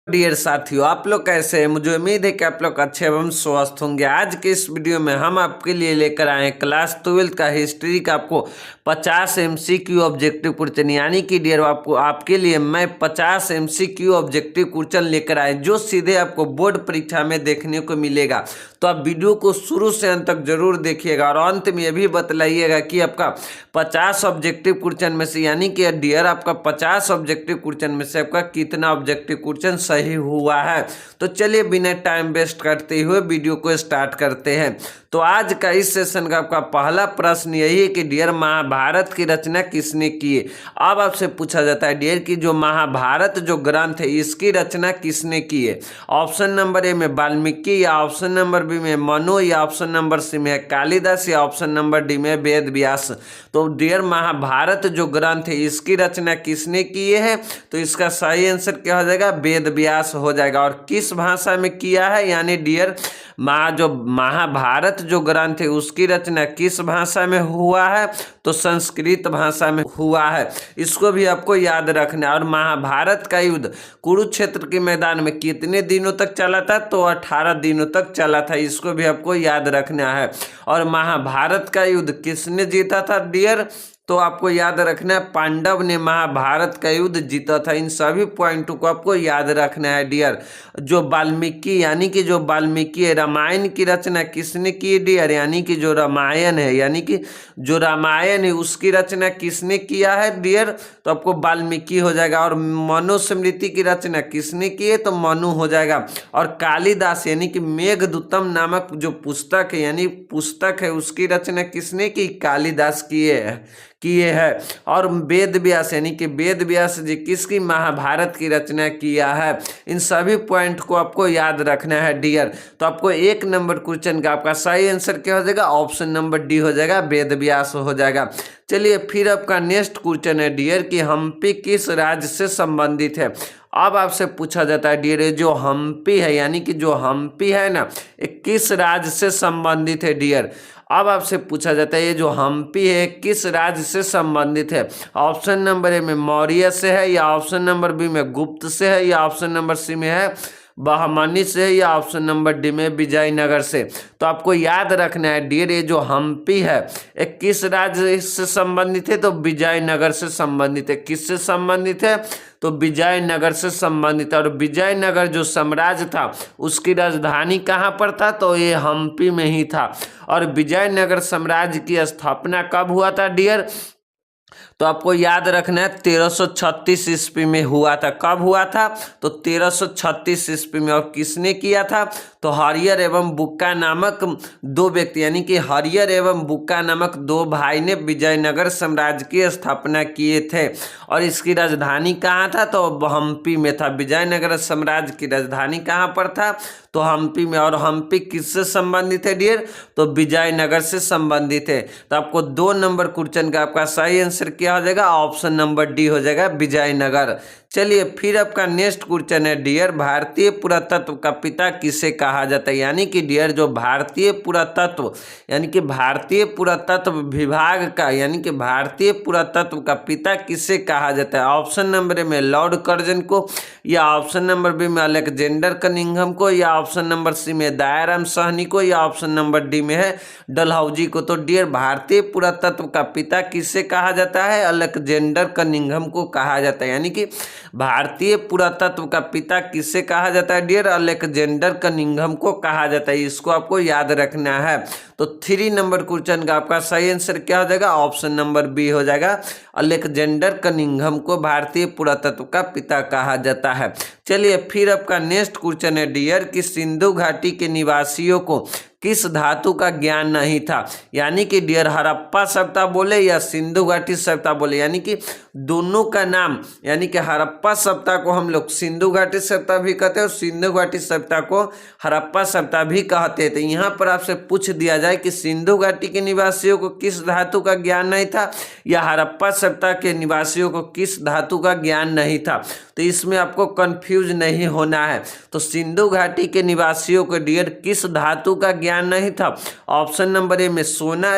Dear साथियों, आप लोग कैसे हैं। मुझे उम्मीद है कि आप लोग अच्छे एवं स्वस्थ होंगे। आज के इस वीडियो में हम आपके लिए लेकर आए हैं क्लास 12 का हिस्ट्री का आपको 50 MCQ ऑब्जेक्टिव क्वेश्चन, यानी कि डियर आपके लिए मैं 50 MCQ ऑब्जेक्टिव क्वेश्चन लेकर आए जो सीधे आपको बोर्ड परीक्षा में देखने को मिलेगा। तो आप वीडियो को शुरू से अंत तक जरूर देखिएगा और अंत में यह भी बतलाइएगा कि आपका 50 ऑब्जेक्टिव क्वेश्चन में से, यानी कि डियर आपका 50 ऑब्जेक्टिव क्वेश्चन में से आपका कितना ऑब्जेक्टिव क्वेश्चन सही हुआ है। तो चलिए बिना टाइम वेस्ट करते हुए वीडियो को स्टार्ट करते हैं। तो आज का इस सेशन का आपका पहला प्रश्न यही है कि डियर महाभारत की रचना किसने की है। अब आपसे पूछा जाता है डियर की जो महाभारत जो ग्रंथ है इसकी रचना किसने की है। ऑप्शन नंबर ए में वाल्मीकि, या ऑप्शन नंबर बी में मनु, या ऑप्शन नंबर सी में कालिदास, या ऑप्शन नंबर डी में वेद व्यास। तो डियर महाभारत जो ग्रंथ है इसकी रचना किसने की है, तो इसका सही आंसर क्या हो जाएगा, वेद व्यास हो जाएगा। और किस भाषा में किया है, यानी डियर जो महाभारत जो ग्रंथ है उसकी रचना किस भाषा में हुआ है, तो संस्कृत भाषा में हुआ है। इसको भी आपको याद रखना है। और महाभारत का युद्ध कुरुक्षेत्र के मैदान में कितने दिनों तक चला था, तो 18 दिनों तक चला था। इसको भी आपको याद रखना है। और महाभारत का युद्ध किसने जीता था डियर, तो आपको याद रखना है पांडव ने महाभारत का युद्ध जीता था। इन सभी पॉइंटों को आपको याद रखना है डियर। जो वाल्मीकि, यानी कि जो वाल्मीकि है, रामायण की रचना किसने की डियर, यानी कि जो रामायण है, यानी कि जो रामायण है उसकी रचना किसने किया है डियर, तो आपको वाल्मीकि हो जाएगा। और मनुस्मृति की रचना किसने की है, तो मनु हो जाएगा। और कालिदास यानी कि मेघदूतम नामक जो पुस्तक है, यानी पुस्तक है, उसकी रचना किसने की, कालिदास किए है। और वेद व्यास यानी कि वेद व्यास जी किसकी, महाभारत की रचना किया है। इन सभी पॉइंट को आपको याद रखना है डियर। तो आपको 1 नंबर क्वेश्चन का आपका सही आंसर क्या हो जाएगा, ऑप्शन नंबर डी हो जाएगा, वेद व्यास हो जाएगा। चलिए फिर आपका नेक्स्ट क्वेश्चन है डियर कि हम्पी किस राज्य से संबंधित है। अब आपसे पूछा जाता है डियर जो हम्पी है, यानी कि जो हम्पी है ना, ये किस राज्य से संबंधित है डियर। अब आपसे पूछा जाता है ये जो हम्पी है किस राज्य से संबंधित है। ऑप्शन नंबर ए में मौर्य से है, या ऑप्शन नंबर बी में गुप्त से है, या ऑप्शन नंबर सी में है बहमनी से, या ऑप्शन नंबर डी में विजयनगर से। तो आपको याद रखना है डियर ये जो हम्पी है ये किस राज्य से संबंधित है, तो विजयनगर से संबंधित है। किससे संबंधित है, तो विजयनगर से संबंधित है। और विजयनगर जो साम्राज्य था उसकी राजधानी कहाँ पर था, तो ये हम्पी में ही था। और विजयनगर साम्राज्य की स्थापना कब हुआ था डियर, तो आपको याद रखना है 1336 ईस्वी में हुआ था। कब हुआ था, तो 1336 ईस्वी में। और किसने किया था, तो हरियर एवं बुक्का नामक 2 व्यक्ति, यानी कि हरियर एवं बुक्का नामक 2 भाई ने विजयनगर साम्राज्य की स्थापना किए थे। और इसकी राजधानी कहाँ था, तो हम्पी में था। विजयनगर साम्राज्य की राजधानी कहाँ पर था, तो हम्पी में। और हम्पी किससे संबंधित है डियर, तो विजयनगर से संबंधित है। तो आपको 2 नंबर क्वेश्चन का आपका सही आंसर क्या हो जाएगा, ऑप्शन नंबर डी हो जाएगा, विजयनगर। चलिए फिर आपका नेक्स्ट क्वेश्चन है डियर भारतीय पुरातत्व का पिता किसे कहा जाता है। यानी कि डियर जो भारतीय पुरातत्व, यानी कि भारतीय पुरातत्व विभाग का, यानी कि भारतीय पुरातत्व का पिता किसे कहा जाता है। ऑप्शन नंबर ए में लॉर्ड कर्जन को, या ऑप्शन नंबर बी में अलेक्जेंडर कनिंघम को, या ऑप्शन नंबर सी में दयाराम साहनी को, या ऑप्शन नंबर डी में है डलहौजी को। तो डियर भारतीय पुरातत्व का पिता किसे कहा जाता है, अलेक्जेंडर कनिंघम को कहा जाता है। यानी कि भारतीय पुरातत्व का पिता किसे कहा जाता है डियर, अलेक्जेंडर कनिंघम को कहा जाता है। इसको आपको याद रखना है। तो 3 नंबर क्वेश्चन का आपका सही आंसर क्या हो जाएगा, ऑप्शन नंबर बी हो जाएगा, अलेक्जेंडर कनिंघम को भारतीय पुरातत्व का पिता कहा जाता है। चलिए फिर आपका नेक्स्ट क्वेश्चन है डियर कि सिंधु घाटी के निवासियों को किस धातु का ज्ञान नहीं था। यानी कि डियर हड़प्पा सभ्यता बोले या सिंधु घाटी सभ्यता बोले, यानी कि दोनों का नाम, यानी कि हड़प्पा सभ्यता को हम लोग सिंधु घाटी सभ्यता भी कहते हैं और सिंधु घाटी सभ्यता को हड़प्पा सभ्यता भी कहते थे। यहाँ पर आपसे पूछ दिया जाए कि सिंधु घाटी के निवासियों को किस धातु का ज्ञान नहीं था, या हड़प्पा सभ्यता के निवासियों को किस धातु का ज्ञान नहीं था, तो इसमें आपको कंफ्यूज नहीं होना है। तो सिंधु घाटी के निवासियों को डियर किस धातु का ज्ञान ज्ञान नहीं था? ऑप्शन नंबर ए में सोना,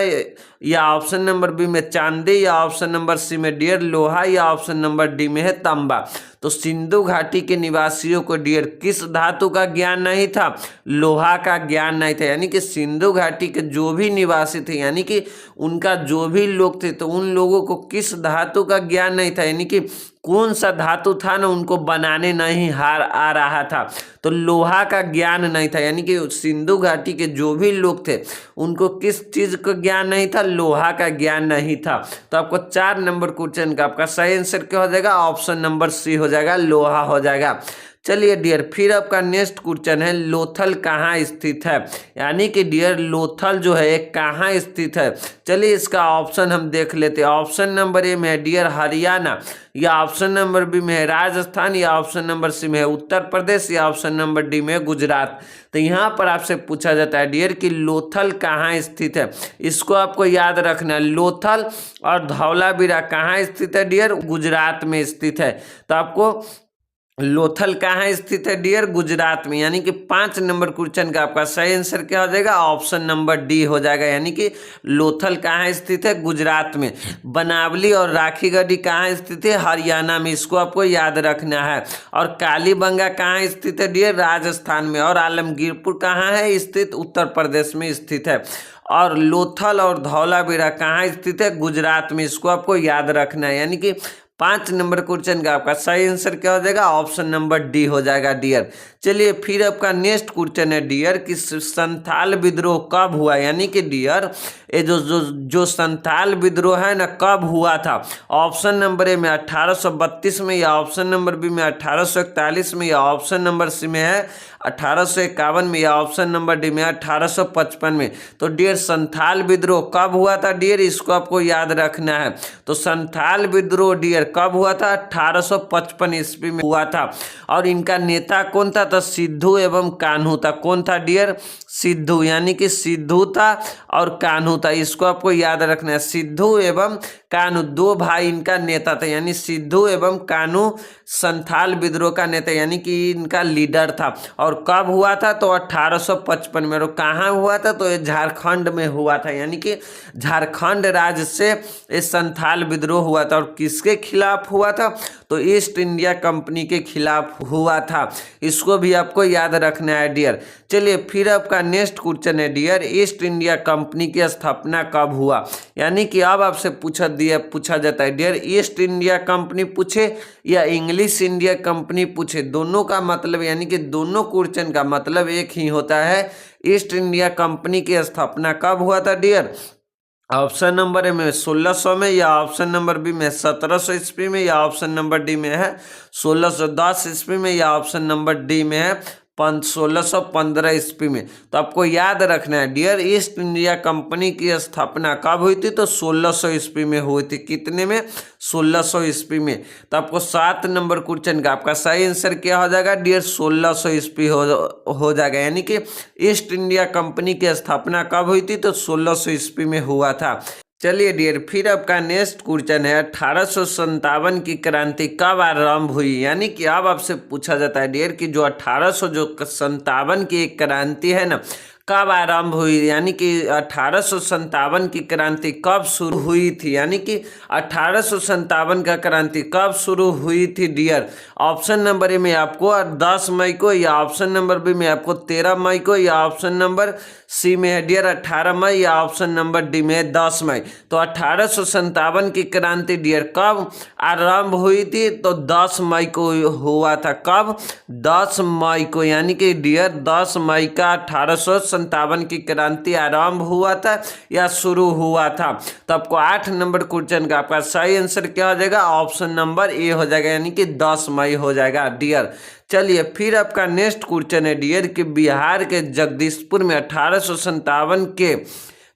या ऑप्शन नंबर बी में चांदी, या ऑप्शन नंबर सी में डियर लोहा, या ऑप्शन नंबर डी में है तांबा। तो सिंधु घाटी के निवासियों को डियर किस धातु का ज्ञान नहीं था? लोहा का ज्ञान नहीं था। यानी कि सिंधु घाटी के जो भी निवासी थे, यानी कि उनका जो भी लोग थे, तो उन लोगों को किस धातु का ज्ञान नहीं था, यानी कि कौन सा धातु था ना उनको बनाने नहीं आ रहा था, तो लोहा का ज्ञान नहीं था। यानी कि सिंधु घाटी के जो भी लोग थे उनको किस चीज का ज्ञान नहीं था? लोहा का ज्ञान नहीं था। तो आपको 4 नंबर क्वेश्चन का आपका सही आंसर क्या हो जाएगा? ऑप्शन नंबर सी हो जाएगा, लोहा हो जाएगा। चलिए डियर, फिर आपका नेक्स्ट क्वेश्चन है लोथल कहाँ स्थित है? यानी कि डियर लोथल जो है कहाँ स्थित है? चलिए इसका ऑप्शन हम देख लेते हैं। ऑप्शन नंबर ए में है डियर हरियाणा, या ऑप्शन नंबर बी में है राजस्थान, या ऑप्शन नंबर सी में है उत्तर प्रदेश, या ऑप्शन नंबर डी में है गुजरात। तो यहाँ पर आपसे पूछा जाता है डियर कि लोथल कहाँ स्थित है? इसको आपको याद रखना है। लोथल और धौलावीरा कहाँ स्थित है डियर? गुजरात में स्थित है। तो आपको लोथल कहाँ स्थित है डियर? गुजरात में। यानी कि 5 नंबर क्वेश्चन का आपका सही आंसर क्या हो जाएगा? ऑप्शन नंबर डी हो जाएगा। यानी कि लोथल कहाँ स्थित है? गुजरात में। बनावली और राखीगढ़ी कहाँ स्थित है? हरियाणा में। इसको आपको याद रखना है। और कालीबंगा कहाँ स्थित है डियर? राजस्थान में। और आलमगीरपुर कहाँ है स्थित? उत्तर प्रदेश में स्थित है। और लोथल और धौलावीरा कहाँ स्थित है? गुजरात में। इसको आपको याद रखना है। यानी कि 5 नंबर क्वेश्चन का आपका सही आंसर क्या हो जाएगा? ऑप्शन नंबर डी हो जाएगा डियर। चलिए फिर आपका नेक्स्ट क्वेश्चन है डियर कि संथाल विद्रोह कब हुआ? यानी कि डियर ये जो संथाल विद्रोह है ना कब हुआ था? ऑप्शन नंबर ए में 1832 में, या ऑप्शन नंबर बी में 1841 में, या ऑप्शन नंबर सी में है 1851 में, या ऑप्शन नंबर डी में 1855 में। तो डियर संथाल विद्रोह कब हुआ था डियर? इसको आपको याद रखना है। तो संथाल विद्रोह डियर कब हुआ था? 1855 ईस्वी में हुआ था। और इनका नेता कौन था? तो सिद्धू एवं कान्हू था। कौन था डियर? सिद्धू। यानी कि सिद्धू था और कान्हू था। इसको आपको याद रखना है। सिद्धू एवं कान्हू 2 भाई इनका नेता था। यानी सिद्धू एवं कान्हू संथाल विद्रोह का नेता, यानी कि इनका लीडर था। और कब हुआ था? तो 1855 में। और कहाँ हुआ था? तो ये झारखंड में हुआ था। यानी कि झारखंड राज्य से ये संथाल विद्रोह हुआ था। और किसके खिलाफ हुआ था? तो ईस्ट इंडिया कंपनी के खिलाफ हुआ था। इसको भी आपको याद रखना है डियर। चलिए फिर आपका नेक्स्ट क्वेश्चन है डियर ईस्ट इंडिया कंपनी की स्थापना कब हुआ? यानी कि अब आपसे पूछा जाता है डियर ईस्ट इंडिया कंपनी पूछे या इंग्लिश इंडिया कंपनी पूछे, दोनों का मतलब यानी कि दोनों क्वेश्चन का मतलब एक ही होता है। ईस्ट इंडिया कंपनी की स्थापना कब हुआ था डियर? ऑप्शन नंबर ए में 1600 में, या ऑप्शन नंबर बी में 1700 ईस्वी में, या ऑप्शन नंबर डी में है 1610 ईस्वी में, या ऑप्शन नंबर डी में है 1615 ईस्वी में। तो आपको याद रखना है डियर ईस्ट इंडिया कंपनी की स्थापना कब हुई थी? तो 1600 ईस्वी में हुई थी। कितने में? 1600 ईस्वी में। तो आपको 7 नंबर क्वेश्चन का आपका सही आंसर क्या हो जाएगा डियर? 1600 ईस्वी हो जाएगा। यानी कि ईस्ट इंडिया कंपनी की स्थापना कब हुई थी? तो 1600 ईस्वी में हुआ था। चलिए डियर फिर आपका नेक्स्ट क्वेश्चन है 1857 की क्रांति कब आरंभ हुई? यानी कि अब आपसे पूछा जाता है डियर कि जो 1857 की एक क्रांति है ना कब आरंभ हुई? यानी कि 1857 की क्रांति कब शुरू हुई थी? यानी कि 1857 का क्रांति कब शुरू हुई थी डियर? ऑप्शन नंबर ए में आपको 10 मई को, या ऑप्शन नंबर बी में आपको 13 मई को, या ऑप्शन नंबर सी में है डियर 18 मई, या ऑप्शन नंबर डी में है 10 मई। तो 1857 की क्रांति डियर कब आरंभ हुई थी? तो 10 मई को हुआ था। कब? 10 मई को। यानी कि डियर 10 मई का 1857 की क्रांति आरंभ हुआ था या शुरू हुआ था। तो आपको 8 नंबर क्वेश्चन का आपका सही आंसर क्या हो जाएगा? ऑप्शन नंबर ए हो जाएगा। यानी कि 10 मई हो जाएगा डियर। चलिए फिर आपका नेक्स्ट क्वेश्चन है डियर कि बिहार के जगदीशपुर में 1857 के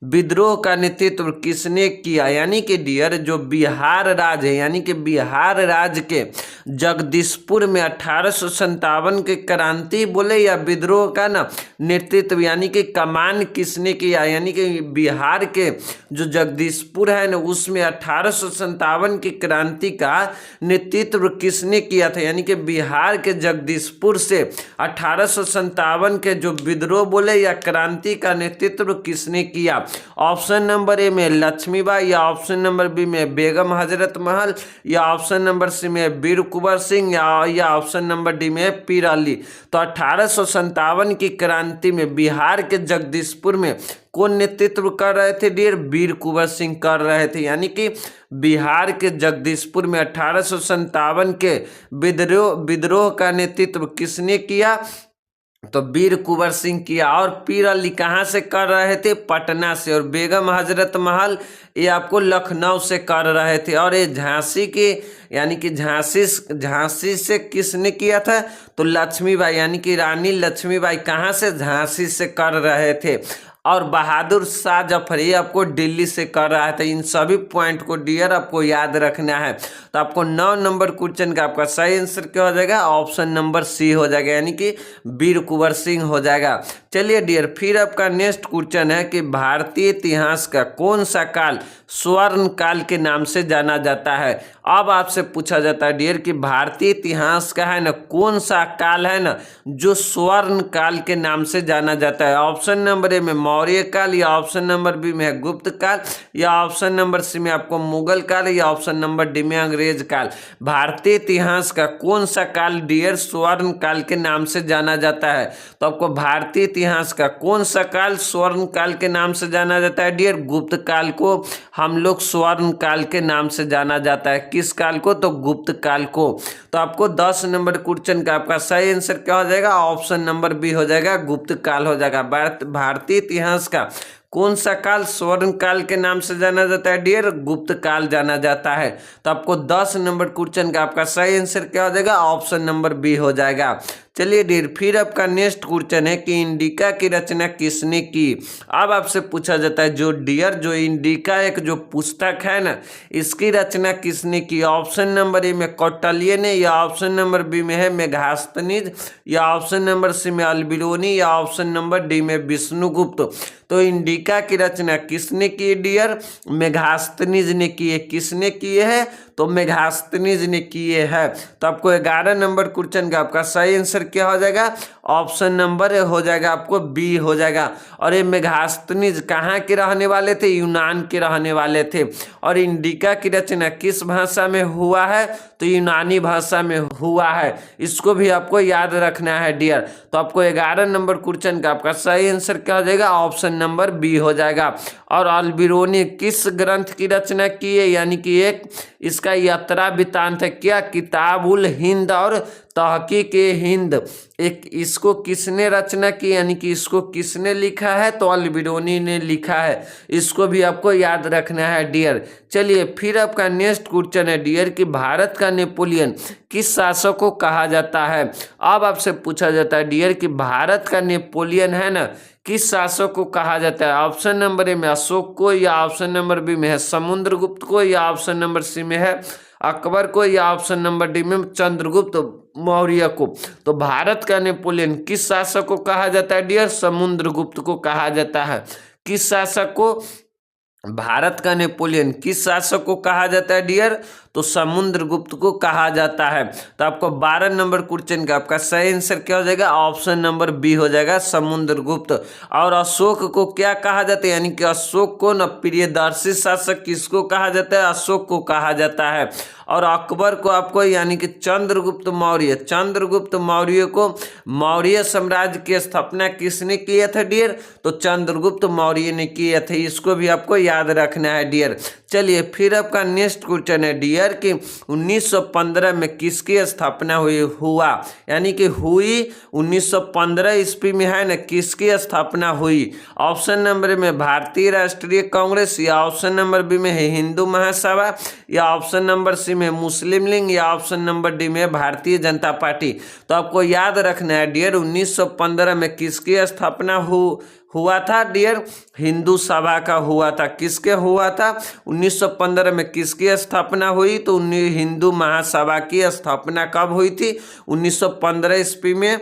विद्रोह का नेतृत्व किसने किया, यानी कि डियर जो बिहार राज्य है, यानी कि बिहार राज्य के जगदीशपुर में 1857 के क्रांति बोले या विद्रोह का ना नेतृत्व यानी कि कमान किसने किया, यानी कि बिहार के जो जगदीशपुर है ना उसमें 1857 की क्रांति का नेतृत्व किसने किया था, यानी कि बिहार के जगदीशपुर से 1857 के जो विद्रोह बोले या क्रांति का नेतृत्व किसने किया। ऑप्शन नंबर ए में लक्ष्मीबाई, या ऑप्शन नंबर बी में बेगम हजरत महल, या ऑप्शन नंबर सी में वीर कुंवर सिंह, या ऑप्शन नंबर डी में पीर अली। तो 1857 की क्रांति में बिहार के जगदीशपुर में कौन नेतृत्व कर रहे थे डियर, वीर कुंवर सिंह कर रहे थे, यानी कि बिहार के जगदीशपुर में 1857 के विद्रोह का नेतृत्व किसने किया, तो वीर कुंवर सिंह किया। और पीर अली कहाँ से कर रहे थे, पटना से। और बेगम हजरत महल ये आपको लखनऊ से कर रहे थे। और ये झांसी के यानी कि झांसी से किसने किया था, तो लक्ष्मीबाई, यानी कि रानी लक्ष्मीबाई कहाँ से, झांसी से कर रहे थे। और बहादुर शाह जफर ये आपको दिल्ली से कर रहा था। इन सभी पॉइंट को डियर आपको याद रखना है। तो आपको 9 नंबर क्वेश्चन का आपका सही आंसर क्या हो जाएगा, ऑप्शन नंबर सी हो जाएगा, यानी कि वीर कुंवर सिंह हो जाएगा। चलिए डियर फिर आपका नेक्स्ट क्वेश्चन है कि भारतीय इतिहास का कौन सा काल स्वर्ण काल के नाम से जाना जाता है। अब आपसे पूछा जाता है डियर कि भारतीय इतिहास का है ना कौन सा काल है ना जो स्वर्ण काल के नाम से जाना जाता है। ऑप्शन नंबर ए में मौर्य काल, या ऑप्शन नंबर बी में है गुप्त काल, या ऑप्शन नंबर सी में आपको मुगल काल, या ऑप्शन नंबर डी में अंग्रेज काल। भारतीय इतिहास का कौन सा काल डियर स्वर्ण काल के नाम से जाना जाता है। तो आपको भारतीय इतिहास का कौन सा काल स्वर्ण काल के नाम से जाना जाता है डियर, गुप्त काल को हम लोग स्वर्ण काल के नाम से जाना जाता है। किस काल को, तो गुप्त काल को। तो आपको 10 नंबर क्वेश्चन का आपका सही आंसर क्या हो जाएगा, ऑप्शन नंबर बी हो जाएगा, गुप्त काल हो जाएगा। भारतीय इतिहास का कौन सा काल स्वर्ण काल के नाम से जाना जाता है डियर, गुप्त काल जाना जाता है। तो आपको 10 नंबर क्वेश्चन का आपका सही आंसर क्या हो जाएगा, ऑप्शन नंबर बी हो जाएगा। चलिए डियर फिर आपका नेक्स्ट क्वेश्चन है कि इंडिका की रचना किसने की। अब आपसे पूछा जाता है जो डियर जो इंडिका एक जो पुस्तक है ना इसकी रचना किसने की। ऑप्शन नंबर ए में कौटिल्य ने, या ऑप्शन नंबर बी में है मेगास्थनीज, या ऑप्शन नंबर सी में अल्बिरोनी, या ऑप्शन नंबर डी में विष्णुगुप्त। तो इंडिका की रचना किसने की डियर, मेगास्थनीज ने की है। किसने किए है, तो मेगास्थनीज ने किए हैं। तो आपको 11 नंबर क्वेश्चन का आपका सही आंसर क्या हो जाएगा, ऑप्शन नंबर हो जाएगा आपको बी हो जाएगा। और ये मेगास्थनीज कहाँ के रहने वाले थे, यूनान के रहने वाले थे। और इंडिका की रचना किस भाषा में हुआ है, तो यूनानी भाषा में हुआ है। इसको भी आपको याद रखना है डियर। तो आपको 11 नंबर क्वेश्चन का आपका सही आंसर क्या हो जाएगा, ऑप्शन नंबर बी हो जाएगा। और अल्बिरोनी किस ग्रंथ की रचना की है, यानी कि एक इसका यात्रा वृत्तांत है क्या, किताबुल हिंद और तहकीक हिंद। एक इसको किसने रचना की, यानी कि इसको किसने लिखा है, तो अल्बिरोनी ने लिखा है। इसको भी आपको याद रखना है डियर। चलिए फिर आपका नेक्स्ट क्वेश्चन है डियर कि भारत का नेपोलियन किस शासक को कहा जाता है। अब आपसे पूछा जाता है डियर कि भारत का नेपोलियन है ना किस शासक को कहा जाता है। ऑप्शन नंबर ए में अशोक को, या ऑप्शन नंबर बी में है समुद्रगुप्त को, या ऑप्शन नंबर सी में है अकबर को, या ऑप्शन नंबर डी में चंद्रगुप्त मौर्य को। तो भारत का नेपोलियन किस शासक को कहा जाता है डियर, समुद्रगुप्त को कहा जाता है। किस शासक को, भारत का नेपोलियन किस शासक को कहा जाता है डियर, तो समुद्रगुप्त को कहा जाता है। तो आपको 12 नंबर क्वेश्चन का आपका सही आंसर क्या हो जाएगा, ऑप्शन नंबर बी हो जाएगा, समुद्रगुप्त। और अशोक को क्या कहा जाता है, यानी कि अशोक को न प्रियदर्शी शासक किसको कहा जाता है, अशोक को कहा जाता है। और अकबर को आपको यानी कि चंद्रगुप्त मौर्य को मौर्य साम्राज्य की स्थापना किसने किया था डियर, तो चंद्रगुप्त मौर्य ने किया था। इसको भी आपको याद रखना है डियर। चलिए फिर आपका नेक्स्ट क्वेश्चन है डियर कि 1915 में किसकी स्थापना हुआ, यानी कि हुई 1915 ईस्वी में है ना किसकी स्थापना हुई। ऑप्शन नंबर में भारतीय राष्ट्रीय कांग्रेस, या ऑप्शन नंबर बी में है हिंदू महासभा, या ऑप्शन नंबर सी में मुस्लिम लीग, या ऑप्शन नंबर डी में भारतीय जनता पार्टी। तो आपको याद रखना है डियर 1915 में किसकी स्थापना हुआ था डियर? हिंदू सभा का हुआ था। किसके हुआ था? 1915 में किसकी स्थापना हुई? तो हिंदू महासभा की स्थापना कब हुई थी? 1915 ईस्वी में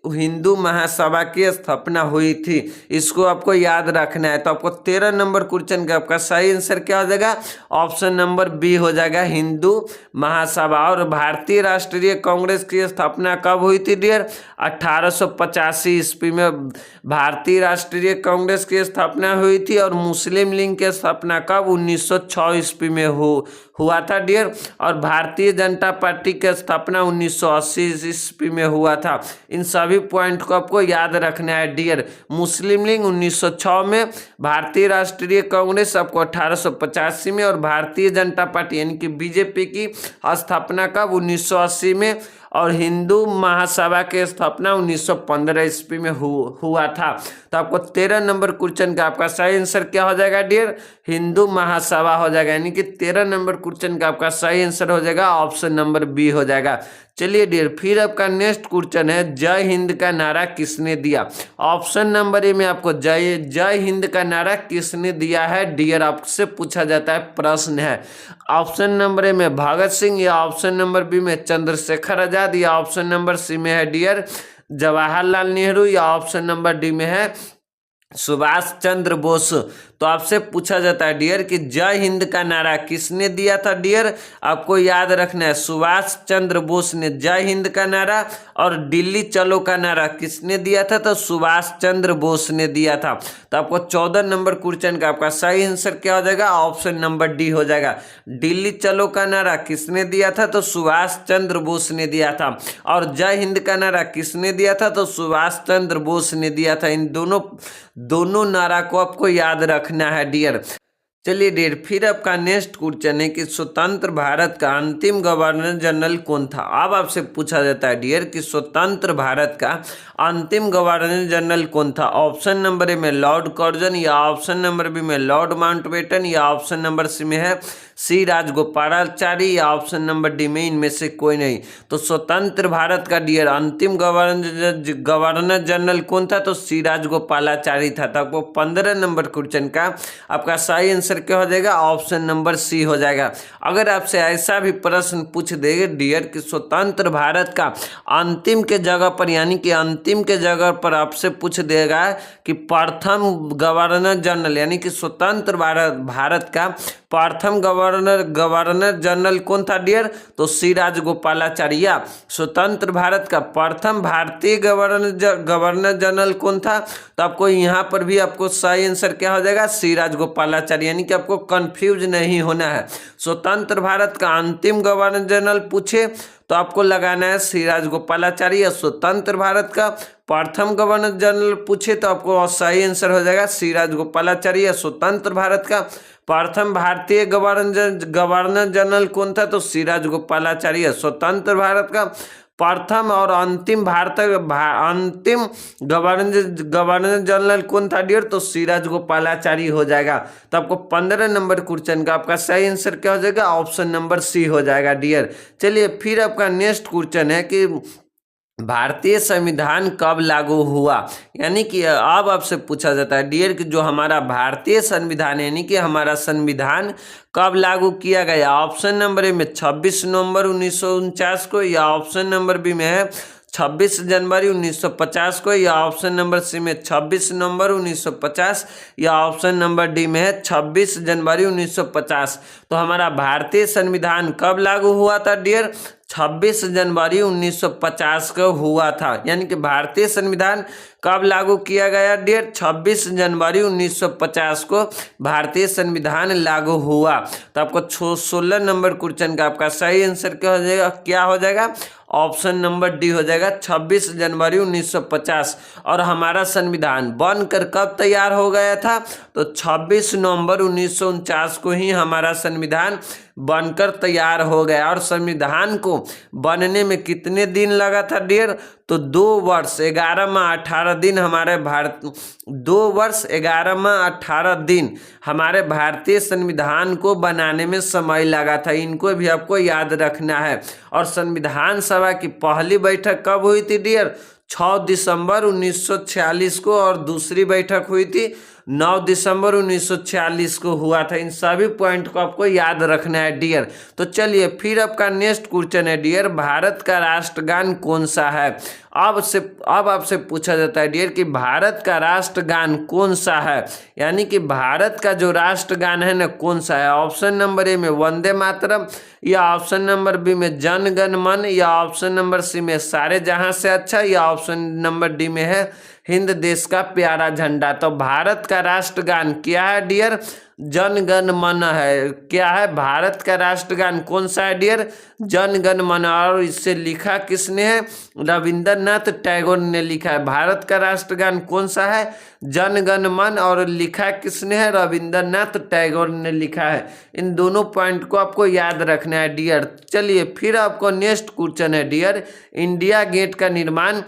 हिंदू महासभा की स्थापना हुई थी। इसको आपको याद रखना है। तो आपको 13 नंबर क्वेश्चन का आपका सही आंसर क्या हो जाएगा? ऑप्शन नंबर बी हो जाएगा, हिंदू महासभा। और भारतीय राष्ट्रीय कांग्रेस की स्थापना कब हुई थी डियर? 1885 ईस्वी में भारतीय राष्ट्रीय कांग्रेस की स्थापना हुई थी। और मुस्लिम लीग की स्थापना कब? 1906 ईस्वी में हुआ था डियर। और भारतीय जनता पार्टी की स्थापना 1980 ईस्वी में हुआ था। इन सभी पॉइंट को आपको याद रखना है डियर। मुस्लिम लीग 1906 में, भारतीय राष्ट्रीय कांग्रेस आपको 1885 में, और भारतीय जनता पार्टी यानी कि बीजेपी की स्थापना कब? 1980 में। और हिंदू महासभा की स्थापना 1915 ईस्वी में हुआ था। तो आपको 13 नंबर क्वेश्चन का आपका सही आंसर क्या हो जाएगा डियर? हिंदू महासभा हो जाएगा। यानी कि 13 नंबर क्वेश्चन का आपका सही आंसर हो जाएगा ऑप्शन नंबर बी हो जाएगा। चलिए डियर, फिर आपका नेक्स्ट क्वेश्चन है, जय हिंद का नारा किसने दिया? ऑप्शन नंबर ए में आपको जय हिंद का नारा किसने दिया है डियर, आपसे पूछा जाता है, प्रश्न है। ऑप्शन नंबर ए में भगत सिंह, या ऑप्शन नंबर बी में चंद्रशेखर आजाद, या ऑप्शन नंबर सी में है डियर जवाहरलाल नेहरू, या ऑप्शन नंबर डी में है सुभाष चंद्र बोस। तो आपसे पूछा जाता है डियर कि जय हिंद का नारा किसने दिया था डियर? आपको याद रखना है, सुभाष चंद्र बोस ने जय हिंद का नारा। और दिल्ली चलो का नारा किसने दिया था? तो सुभाष चंद्र बोस ने दिया था। तो आपको 14 नंबर क्वेश्चन का आपका सही आंसर क्या हो जाएगा? ऑप्शन नंबर डी हो जाएगा। दिल्ली चलो का नारा किसने दिया था? तो सुभाष चंद्र बोस ने दिया था। और जय हिंद का नारा किसने दिया था? तो सुभाष चंद्र बोस ने दिया था। इन दोनों नारा को आपको याद रखना है डियर। चलिए डियर, फिर आपका नेक्स्ट क्वेश्चन है कि स्वतंत्र भारत का अंतिम गवर्नर जनरल कौन था? अब आपसे पूछा जाता है डियर कि स्वतंत्र भारत का अंतिम गवर्नर जनरल कौन था? ऑप्शन नंबर ए में लॉर्ड कर्जन, या ऑप्शन नंबर बी में लॉर्ड माउंटबेटन, या ऑप्शन नंबर सी में है सी राजगोपालाचारी, या ऑप्शन नंबर डी में इनमें से कोई नहीं। तो स्वतंत्र भारत का डियर अंतिम गवर्नर जनरल कौन था? तो सी राजगोपालाचारी था। तो आपको 15 नंबर क्वेश्चन का आपका सही आंसर क्या हो जाएगा? ऑप्शन नंबर सी हो जाएगा। अगर आपसे ऐसा भी प्रश्न पूछ देगा डियर कि स्वतंत्र भारत का अंतिम के जगह पर, यानी कि अंतिम के जगह पर आपसे पूछ देगा कि प्रथम गवर्नर जनरल, यानी कि स्वतंत्र भारत का प्रथम गवर्नर जनरल कौन था डियर? तो सी राजगोपालाचारी। या स्वतंत्र भारत का प्रथम भारतीय गवर्नर जनरल कौन था? तो आपको यहाँ पर भी आपको सही आंसर क्या हो जाएगा? सी राजगोपालाचारी। यानी कि आपको कंफ्यूज नहीं होना है। स्वतंत्र भारत का अंतिम गवर्नर जनरल पूछे तो आपको लगाना है सी राजगोपालाचारी। या स्वतंत्र भारत का प्रथम गवर्नर जनरल पूछे तो आपको सही आंसर हो जाएगा सी राजगोपालाचारी। या स्वतंत्र भारत का प्रथम भारतीय गवर्नर जनरल कौन था? तो सी राजगोपालाचारी। है स्वतंत्र भारत का प्रथम और अंतिम अंतिम गवर्नर जनरल कौन था डियर? तो सी राजगोपालाचारी हो जाएगा। तो आपको 15 नंबर क्वेश्चन का आपका सही आंसर क्या हो जाएगा? ऑप्शन नंबर सी हो जाएगा डियर। चलिए फिर आपका नेक्स्ट क्वेश्चन है कि भारतीय संविधान कब लागू हुआ? यानी कि अब आपसे पूछा जाता है डियर कि जो हमारा भारतीय संविधान यानी कि हमारा संविधान कब लागू किया गया? ऑप्शन नंबर ए में 26 नवंबर 1949 को, या ऑप्शन नंबर बी में है 26 जनवरी 1950 को, या ऑप्शन नंबर सी में 26 नवंबर 1950, या ऑप्शन नंबर डी में है 26 जनवरी 1950। तो हमारा भारतीय संविधान कब लागू हुआ था डियर? 26 जनवरी 1950 को हुआ था। यानी कि भारतीय संविधान कब लागू किया गया डियर? 26 जनवरी 1950 को भारतीय संविधान लागू हुआ। तो आपको 16 नंबर क्वेश्चन का आपका सही आंसर क्या हो जाएगा? ऑप्शन नंबर डी हो जाएगा 26 जनवरी 1950। और हमारा संविधान बनकर कब तैयार हो गया था? तो 26 नवंबर 1949 को ही हमारा संविधान बनकर तैयार हो गया। और संविधान को बनने में कितने दिन लगा था डियर? तो 2 वर्ष 11 माह 18 दिन हमारे 2 वर्ष 11 माह 18 दिन हमारे भारतीय संविधान को बनाने में समय लगा था। इनको भी आपको याद रखना है। और संविधान सभा की पहली बैठक कब हुई थी डियर? 6 दिसंबर 1946 को, और दूसरी बैठक हुई थी 9 दिसंबर 1946 को हुआ था। इन सभी पॉइंट को आपको याद रखना है डियर। तो चलिए फिर आपका नेक्स्ट क्वेश्चन है डियर, भारत का राष्ट्रगान कौन सा है। अब आपसे पूछा जाता है डियर कि भारत का राष्ट्रगान कौन सा है, यानी कि भारत का जो राष्ट्रगान है ना कौन सा है। ऑप्शन नंबर ए में वंदे मातरम, या ऑप्शन नंबर बी में जन गण मन, या ऑप्शन नंबर सी में सारे जहां से अच्छा, या ऑप्शन नंबर डी में है हिंद देश का प्यारा झंडा। तो भारत का राष्ट्रगान क्या है डियर, जन गण मन है। क्या है भारत का राष्ट्रगान कौन सा है डियर, जन गण मन। और इसे लिखा किसने है, रविंद्रनाथ टैगोर ने लिखा है। भारत का राष्ट्रगान कौन सा है, जन गण मन, और लिखा किसने है, रविंद्रनाथ टैगोर ने लिखा है। इन दोनों पॉइंट को आपको याद रखना है डियर। चलिए फिर आपको नेक्स्ट क्वेश्चन है डियर, इंडिया गेट का निर्माण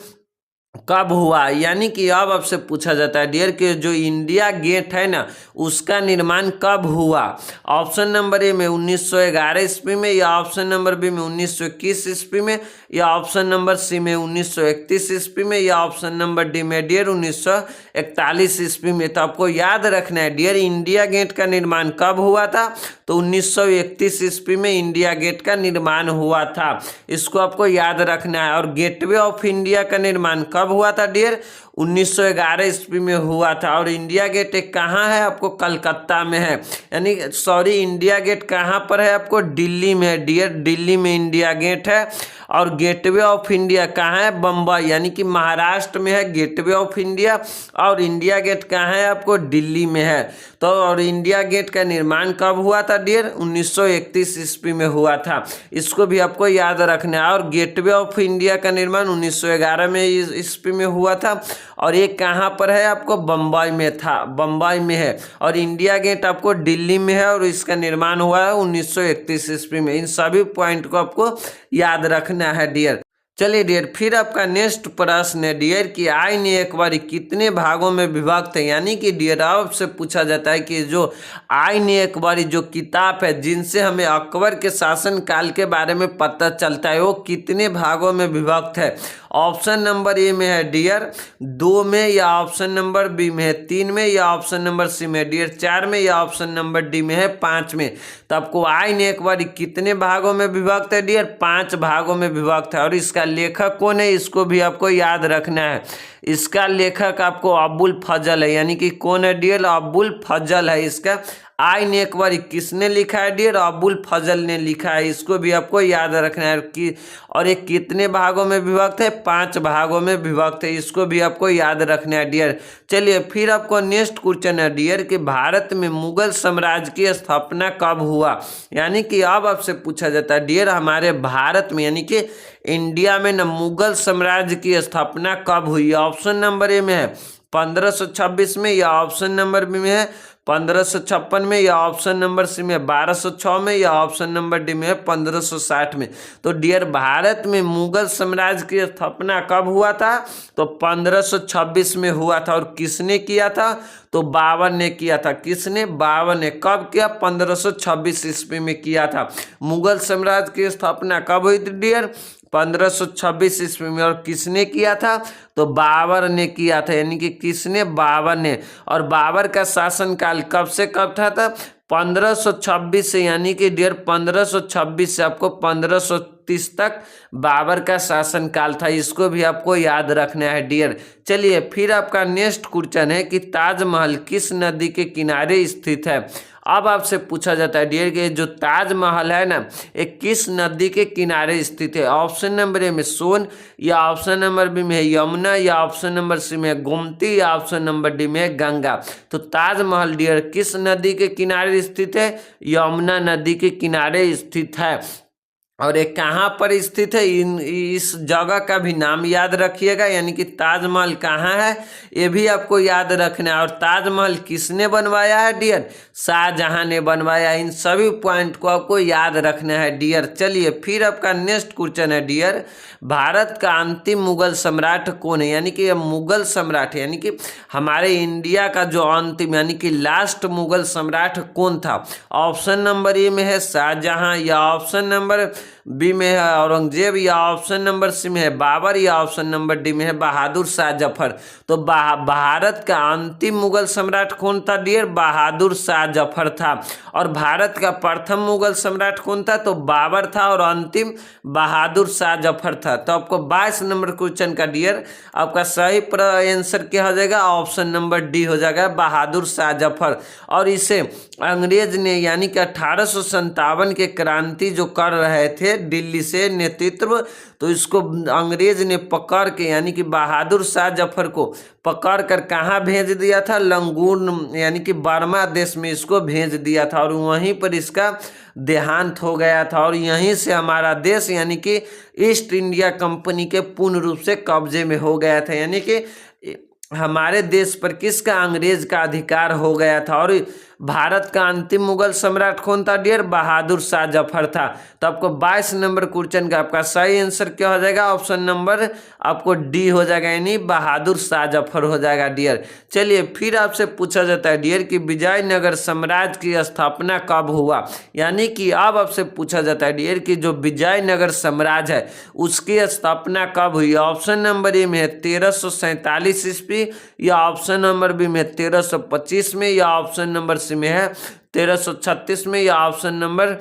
कब हुआ, यानी कि अब आपसे पूछा जाता है डियर कि जो इंडिया गेट है ना उसका निर्माण कब हुआ। ऑप्शन नंबर ए में 1911 ईस्वी में, या ऑप्शन नंबर बी में 1921 ईस्वी में, या ऑप्शन नंबर सी में 1931 ईस्वी में, या ऑप्शन नंबर डी में डियर 1941 ईस्वी में। तो आपको याद रखना है डियर इंडिया गेट का निर्माण कब हुआ था, तो 1931 ईस्वी में इंडिया गेट का निर्माण हुआ था। इसको आपको याद रखना है। और गेटवे ऑफ इंडिया का निर्माण कब हुआ था डियर, 1911 ईस्वी में हुआ था। और इंडिया गेट एक कहाँ है, आपको कलकत्ता में है, यानी सॉरी इंडिया गेट कहाँ पर है, आपको दिल्ली में है डियर, दिल्ली में इंडिया गेट है। और गेटवे ऑफ इंडिया कहाँ है, बम्बई, यानी कि महाराष्ट्र में है गेटवे ऑफ इंडिया, और इंडिया गेट कहाँ है, आपको दिल्ली में है। तो और इंडिया गेट का निर्माण कब हुआ था डियर, 1931 ईस्वी में हुआ था। इसको भी आपको याद रखना है। और गेटवे ऑफ इंडिया का निर्माण 1911 में ईस्वी में हुआ था, और ये कहाँ पर है, आपको बम्बई में था, बम्बई में है। और इंडिया गेट आपको दिल्ली में है, और इसका निर्माण हुआ है 1931 ईस्वी में। इन सभी पॉइंट को आपको याद रखना है डियर। चलिए डियर फिर आपका नेक्स्ट प्रश्न है डियर कि आइन एक बार कितने भागों में विभक्त है, यानी कि डियर आपसे पूछा जाता है कि जो आइन एक बार जो किताब है जिनसे हमें अकबर के शासन काल के बारे में पता चलता है वो कितने भागों में विभक्त है। ऑप्शन नंबर ए में है डियर 2 में, या ऑप्शन नंबर बी में है 3 में, या ऑप्शन नंबर सी में डियर 4 में, या ऑप्शन नंबर डी में है 5 में। तो आपको आइन एक बार कितने भागों में विभक्त है डियर, 5 भागों में विभक्त है। और इसका लेखक कौन है, इसको भी आपको याद रखना है। इसका लेखक आपको अबुल फजल है, यानी कि कौन है डियर, अबुल फजल है। इसका आइन एक बार किसने लिखा है डियर, अबुल फजल ने लिखा है। इसको भी आपको याद रखना है कि और ये कितने भागों में विभक्त है, 5 भागों में विभक्त है। इसको भी आपको याद रखना है डियर। चलिए फिर आपको नेक्स्ट क्वेश्चन है डियर कि भारत में मुगल साम्राज्य की स्थापना कब हुआ, यानी कि अब आपसे पूछा जाता है डियर हमारे भारत में यानी कि इंडिया में न मुगल साम्राज्य की स्थापना कब हुई। ऑप्शन नंबर ए में है 1526 में, या ऑप्शन नंबर बी में है 1556 में, या ऑप्शन नंबर सी में 1206 में, या ऑप्शन नंबर डी में है 1560 में। तो डियर भारत में मुगल साम्राज्य की स्थापना कब हुआ था, तो 1526 में हुआ था। और किसने किया था, तो बाबर ने किया था। किसने, बाबर ने। कब किया, 1526 ईस्वी में किया था। मुगल साम्राज्य की स्थापना कब हुई थी डियर, 1526 ईस्वी में। और किसने किया था, तो बाबर ने किया था, यानी कि किसने, बाबर ने। और बाबर का शासनकाल कब से कब था 1526 से, यानी कि डियर 1526 से आपको 1530 तक बाबर का शासनकाल था। इसको भी आपको याद रखना है डियर। चलिए फिर आपका नेक्स्ट क्वेश्चन है कि ताजमहल किस नदी के किनारे स्थित है। अब आपसे पूछा जाता है डियर कि जो ताजमहल है ना ये किस नदी के किनारे स्थित है। ऑप्शन नंबर ए में सोन, या ऑप्शन नंबर बी में है यमुना, या ऑप्शन नंबर सी में है गोमती, या ऑप्शन नंबर डी में है गंगा। तो ताजमहल डियर किस नदी के किनारे स्थित है, यमुना नदी के किनारे स्थित है। और ये कहाँ पर स्थित है, इस जगह का भी नाम याद रखिएगा, यानी कि ताजमहल कहाँ है ये भी आपको याद रखना है। और ताजमहल किसने बनवाया है डियर, शाहजहां ने बनवाया। इन सभी पॉइंट को आपको याद रखना है डियर। चलिए फिर आपका नेक्स्ट क्वेश्चन है डियर भारत का अंतिम मुगल सम्राट कौन है, यानी कि मुगल सम्राट यानी कि हमारे इंडिया का जो अंतिम यानी कि लास्ट मुगल सम्राट कौन था। ऑप्शन नंबर ए में है शाहजहां, या ऑप्शन नंबर बी में है औरंगजेब, या ऑप्शन नंबर सी में है बाबर, या ऑप्शन नंबर डी में है बहादुर शाह जफर। तो भारत का अंतिम मुगल सम्राट कौन था डियर? बहादुर शाह जफर था। और भारत का प्रथम मुगल सम्राट कौन था? तो बाबर था, और अंतिम बहादुर शाह जफर था। तो आपको 22 नंबर क्वेश्चन का डियर आपका सही आंसर क्या हो जाएगा? ऑप्शन नंबर डी हो जाएगा, बहादुर शाह जफर। और इसे अंग्रेज ने यानी कि 1857 के क्रांति जो कर रहे थे दिल्ली से नेतृत्व, तो इसको अंग्रेज ने पकड़ के यानी कि बहादुर शाह जफर को पकड़ कर कहाँ भेज दिया था? लंगून यानी कि बर्मा देश में इसको भेज दिया था, और वहीं पर इसका देहांत हो गया था। और यहीं से हमारा देश यानी कि ईस्ट इंडिया कंपनी के पूर्ण रूप से कब्जे में हो गया था, यानी कि हमारे देश पर किसका? अंग्रेज का अधिकार हो गया था। और भारत का अंतिम मुगल सम्राट कौन था डियर? बहादुर शाह जफर था। तो आपको 22 नंबर क्वेश्चन का आपका सही आंसर क्या हो जाएगा? ऑप्शन नंबर आपको डी हो जाएगा, यानी बहादुर शाह जफर हो जाएगा डियर। चलिए फिर आपसे पूछा जाता है डियर कि विजयनगर साम्राज्य की स्थापना कब हुआ? यानी कि अब आपसे पूछा जाता है डियर कि जो विजयनगर साम्राज्य है उसकी स्थापना कब हुई? ऑप्शन नंबर ए में है 1347 ईस्वी, या ऑप्शन नंबर बी में 1325 में, या ऑप्शन नंबर सी में है 1336 में, या ऑप्शन नंबर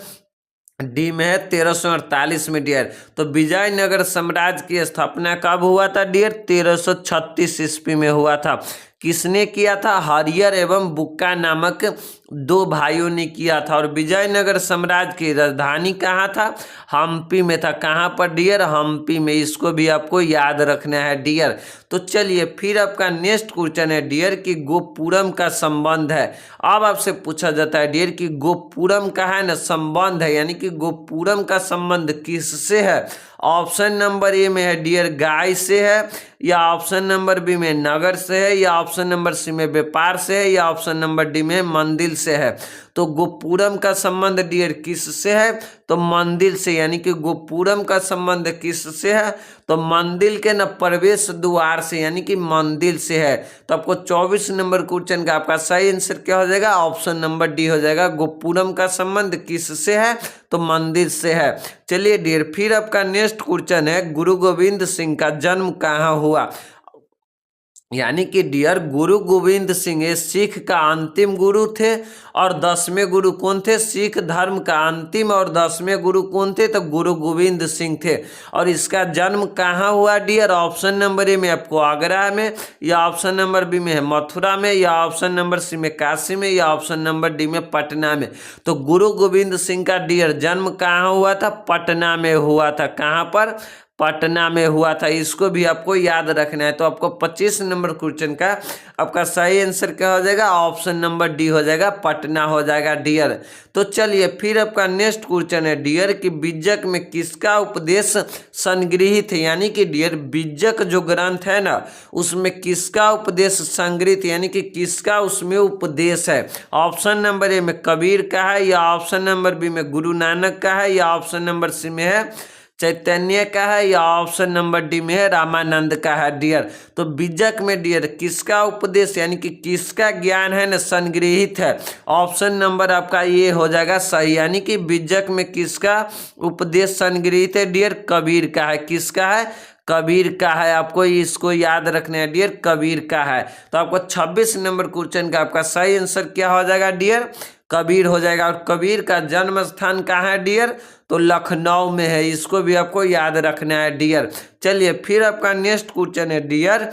डी में है 1348 में डियर। तो विजयनगर साम्राज्य की स्थापना कब हुआ था डियर? 1336 ईस्वी में हुआ था। किसने किया था? हरियर एवं बुक्का नामक दो भाइयों ने किया था। और विजयनगर साम्राज्य की राजधानी कहाँ था? हम्पी में था। कहाँ पर डियर? हम्पी में। इसको भी आपको याद रखना है डियर। तो चलिए फिर आपका नेक्स्ट क्वेश्चन है डियर कि गोपुरम का संबंध है। अब आपसे पूछा जाता है डियर कि गोपुरम का है ना संबंध है, यानी कि गोपुरम का संबंध किससे है? ऑप्शन नंबर ए में है डियर गाय से है, या ऑप्शन नंबर बी में नगर से है, या ऑप्शन नंबर सी में व्यापार से है, या ऑप्शन नंबर डी में मंदिर से है। तो गोपुरम का संबंध डियर किससे है? तो मंदिर से, यानी कि गोपुरम का संबंध किससे है? तो मंदिर के न प्रवेश द्वार से, यानी कि मंदिर से है। तो आपको 24 नंबर क्वेश्चन का आपका सही आंसर क्या हो जाएगा? ऑप्शन नंबर डी हो जाएगा। गोपुरम का संबंध किससे है? तो मंदिर से है। चलिए डियर फिर आपका नेक्स्ट क्वेश्चन है गुरु गोविंद सिंह का जन्म कहाँ हुआ? यानी कि डियर गुरु गोविंद सिंह ये सिख का अंतिम गुरु थे, और 10वें गुरु कौन थे? सिख धर्म का अंतिम और 10वें गुरु कौन थे? तो गुरु गोविंद सिंह थे। और इसका जन्म कहाँ हुआ डियर? ऑप्शन नंबर ए में आपको आगरा में, या ऑप्शन नंबर बी में है मथुरा में, या ऑप्शन नंबर सी में काशी में, या ऑप्शन नंबर डी में पटना में। तो गुरु गोविंद सिंह का डियर जन्म कहाँ हुआ था? पटना में हुआ था। कहाँ पर? पटना में हुआ था। इसको भी आपको याद रखना है। तो आपको 25 नंबर क्वेश्चन का आपका सही आंसर क्या हो जाएगा? ऑप्शन नंबर डी हो जाएगा, पटना हो जाएगा डियर। तो चलिए फिर आपका नेक्स्ट क्वेश्चन है डियर कि बीजक में किसका उपदेश संग्रहित है? यानी कि डियर बीजक जो ग्रंथ है ना उसमें किसका उपदेश संग्रहित, यानी कि किसका उसमें उपदेश है? ऑप्शन नंबर ए में कबीर का है, या ऑप्शन नंबर बी में गुरु नानक का है, या ऑप्शन नंबर सी में है चैतन्य का है, या ऑप्शन नंबर डी में है रामानंद का है डियर। तो बीजक में डियर किसका उपदेश यानी कि किसका ज्ञान है ना संग्रहित है? ऑप्शन नंबर आपका ये हो जाएगा सही, यानी कि बीजक में किसका उपदेश संग्रहित है डियर? कबीर का है। किसका है? कबीर का है। आपको इसको याद रखना है डियर, कबीर का है। तो आपको 26 नंबर क्वेश्चन का आपका सही आंसर क्या हो जाएगा डियर? कबीर हो जाएगा। और कबीर का जन्म स्थान कहाँ है डियर? तो लखनऊ में है। इसको भी आपको याद रखना है डियर। चलिए फिर आपका नेक्स्ट क्वेश्चन है डियर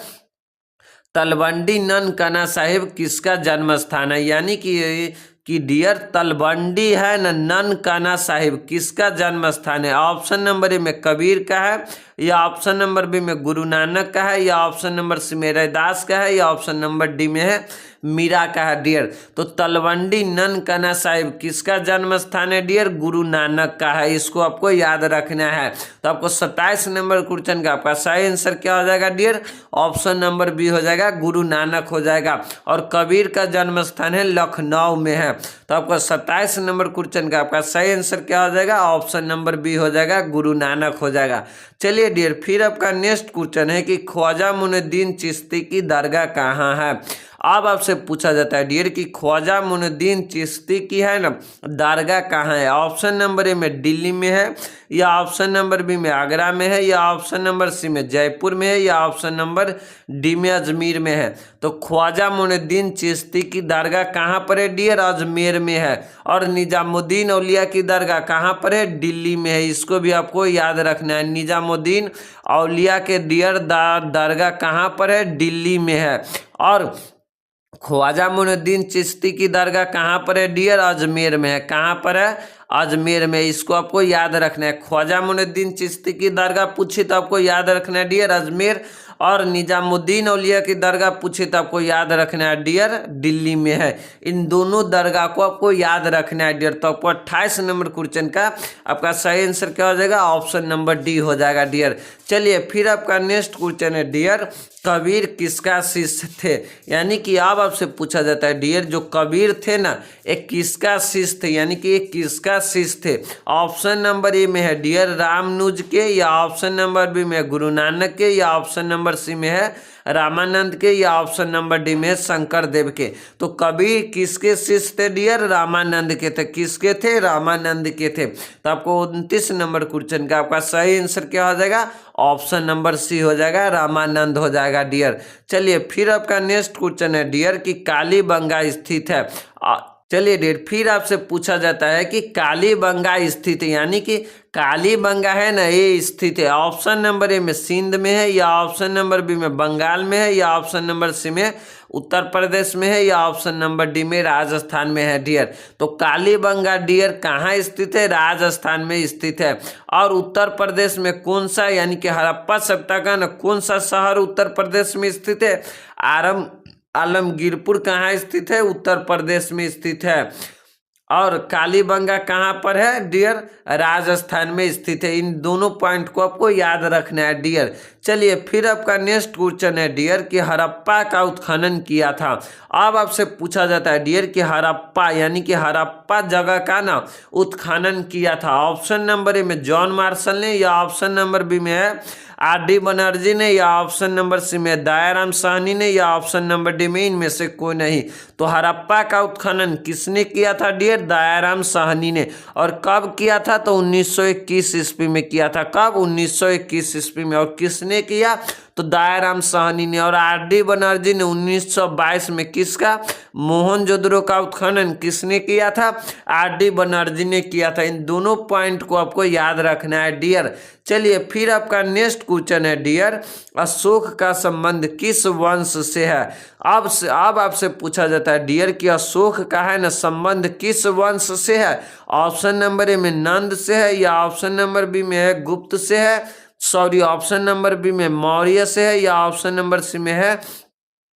तलवंडी ननकाना साहिब किसका जन्म स्थान है? यानी कि डियर तलवंडी है ना ननकाना साहिब किसका जन्म स्थान है? ऑप्शन नंबर ए में कबीर का है, या ऑप्शन नंबर बी में गुरु नानक का है, या ऑप्शन नंबर सी में रैदास का है, या ऑप्शन नंबर डी में है मीरा का है डियर। तो तलवंडी ननकाना साहिब किसका जन्म स्थान है डियर? गुरु नानक का है। इसको आपको याद रखना है। तो आपको 27 नंबर क्वेश्चन का आपका सही आंसर क्या हो जाएगा डियर? ऑप्शन नंबर बी हो जाएगा, गुरु नानक हो जाएगा। और कबीर का जन्म स्थान है लखनऊ में है। तो आपको 27 नंबर क्वेश्चन का आपका सही आंसर क्या हो जाएगा? ऑप्शन नंबर बी हो जाएगा, गुरु नानक हो जाएगा। चलिए डियर फिर आपका नेक्स्ट क्वेश्चन है कि ख्वाजा मुइनुद्दीन चिश्ती की दरगाह कहाँ है? अब आपसे पूछा जाता है डियर कि ख्वाजा मोइनुद्दीन चिश्ती की है ना दरगाह कहाँ है। ऑप्शन नंबर ए में दिल्ली में है, या ऑप्शन नंबर बी में आगरा में है, या ऑप्शन नंबर सी में जयपुर में है, या ऑप्शन नंबर डी में अजमेर में है। तो ख्वाजा मोइनुद्दीन चिश्ती की दरगाह कहाँ पर है डियर, अजमेर में है। और निजामुद्दीन औलिया की दरगाह कहाँ पर है, दिल्ली में है। इसको भी आपको याद रखना है, निजामुद्दीन औलिया के डियर दरगाह कहाँ पर है, दिल्ली में है। और ख्वाजा मोइनुद्दीन चिश्ती की दरगाह कहाँ पर है डियर, अजमेर में है। कहाँ पर है, अजमेर में। इसको आपको याद रखना है। ख्वाजा मोइनुद्दीन चिश्ती की दरगाह पूछी तो आपको याद रखना है डियर अजमेर, और निजामुद्दीन औलिया की दरगाह पूछे तो आपको याद रखना है डियर दिल्ली में है। इन दोनों दरगाह को आपको याद रखना है डियर। तो आपको 28 नंबर क्वेश्चन का आपका सही आंसर क्या हो जाएगा, ऑप्शन नंबर डी हो जाएगा डियर। चलिए फिर आपका नेक्स्ट क्वेश्चन है डियर कबीर किसका शिष्य थे। यानी कि अब आपसे पूछा जाता है डियर जो कबीर थे ना एक किसका शिष्य थे, यानी कि एक किसका शिष्य थे। ऑप्शन नंबर ए में है डियर रामानुज के, या ऑप्शन नंबर बी में गुरु नानक के, या ऑप्शन नंबर सी में है रामानंद के, या ऑप्शन नंबर डी में शंकर देव के। तो कबीर किसके शिष्य थे डियर, रामानंद के थे। किसके थे, रामानंद के थे। तो आपको 29 नंबर क्वेश्चन का आपका सही आंसर क्या हो जाएगा, ऑप्शन नंबर सी हो जाएगा, रामानंद हो जाएगा डियर। चलिए फिर आपका नेक्स्ट क्वेश्चन है डियर कि कालीबंगा स्थित है। चलिए डियर फिर आपसे पूछा जाता है कि कालीबंगा स्थित है, यानी कि कालीबंगा है ना ये स्थित है। ऑप्शन नंबर ए में सिंध में है, या ऑप्शन नंबर बी में बंगाल में है, या ऑप्शन नंबर सी में उत्तर प्रदेश में है, या ऑप्शन नंबर डी में राजस्थान में है डियर। तो कालीबंगा डियर कहाँ स्थित है, राजस्थान में स्थित है। और उत्तर प्रदेश में कौन सा, यानी कि हड़प्पा सभ्यता का ना कौन सा शहर उत्तर प्रदेश में स्थित है, आलमगीरपुर कहाँ स्थित है, उत्तर प्रदेश में स्थित है। और कालीबंगा कहाँ पर है डियर, राजस्थान में स्थित है। इन दोनों पॉइंट को आपको याद रखना है डियर। चलिए फिर आपका नेक्स्ट क्वेश्चन है डियर कि हड़प्पा का उत्खनन किया था। अब आपसे पूछा जाता है डियर कि हड़प्पा यानी कि हड़प्पा जगह का ना उत्खनन किया था। ऑप्शन नंबर ए में जॉन मार्शल ने, या ऑप्शन नंबर बी में है आर.डी. बनर्जी ने, या ऑप्शन नंबर सी में दयाराम साहनी ने, या ऑप्शन नंबर डी में इनमें से कोई नहीं। तो हड़प्पा का उत्खनन किसने किया था डियर, दयाराम साहनी ने। और कब किया था, तो 1921 ईस्वी में किया था। कब, 1921 ईस्वी में। और किसने किया, तो दयाराम साहनी ने। और आर.डी. बनर्जी ने 1922 में किसका, मोहनजोदड़ो का उत्खनन किसने किया था, आर.डी. बनर्जी ने किया था। इन दोनों पॉइंट को आपको याद रखना है डियर। चलिए फिर आपका नेक्स्ट क्वेश्चन है डियर अशोक का संबंध किस वंश से है। अब आपसे पूछा जाता है डियर कि अशोक का है ना संबंध किस वंश से है। ऑप्शन नंबर ए में नंद से है, या ऑप्शन नंबर बी में है गुप्त से है, ऑप्शन नंबर बी में मौर्य से है, या ऑप्शन नंबर सी में है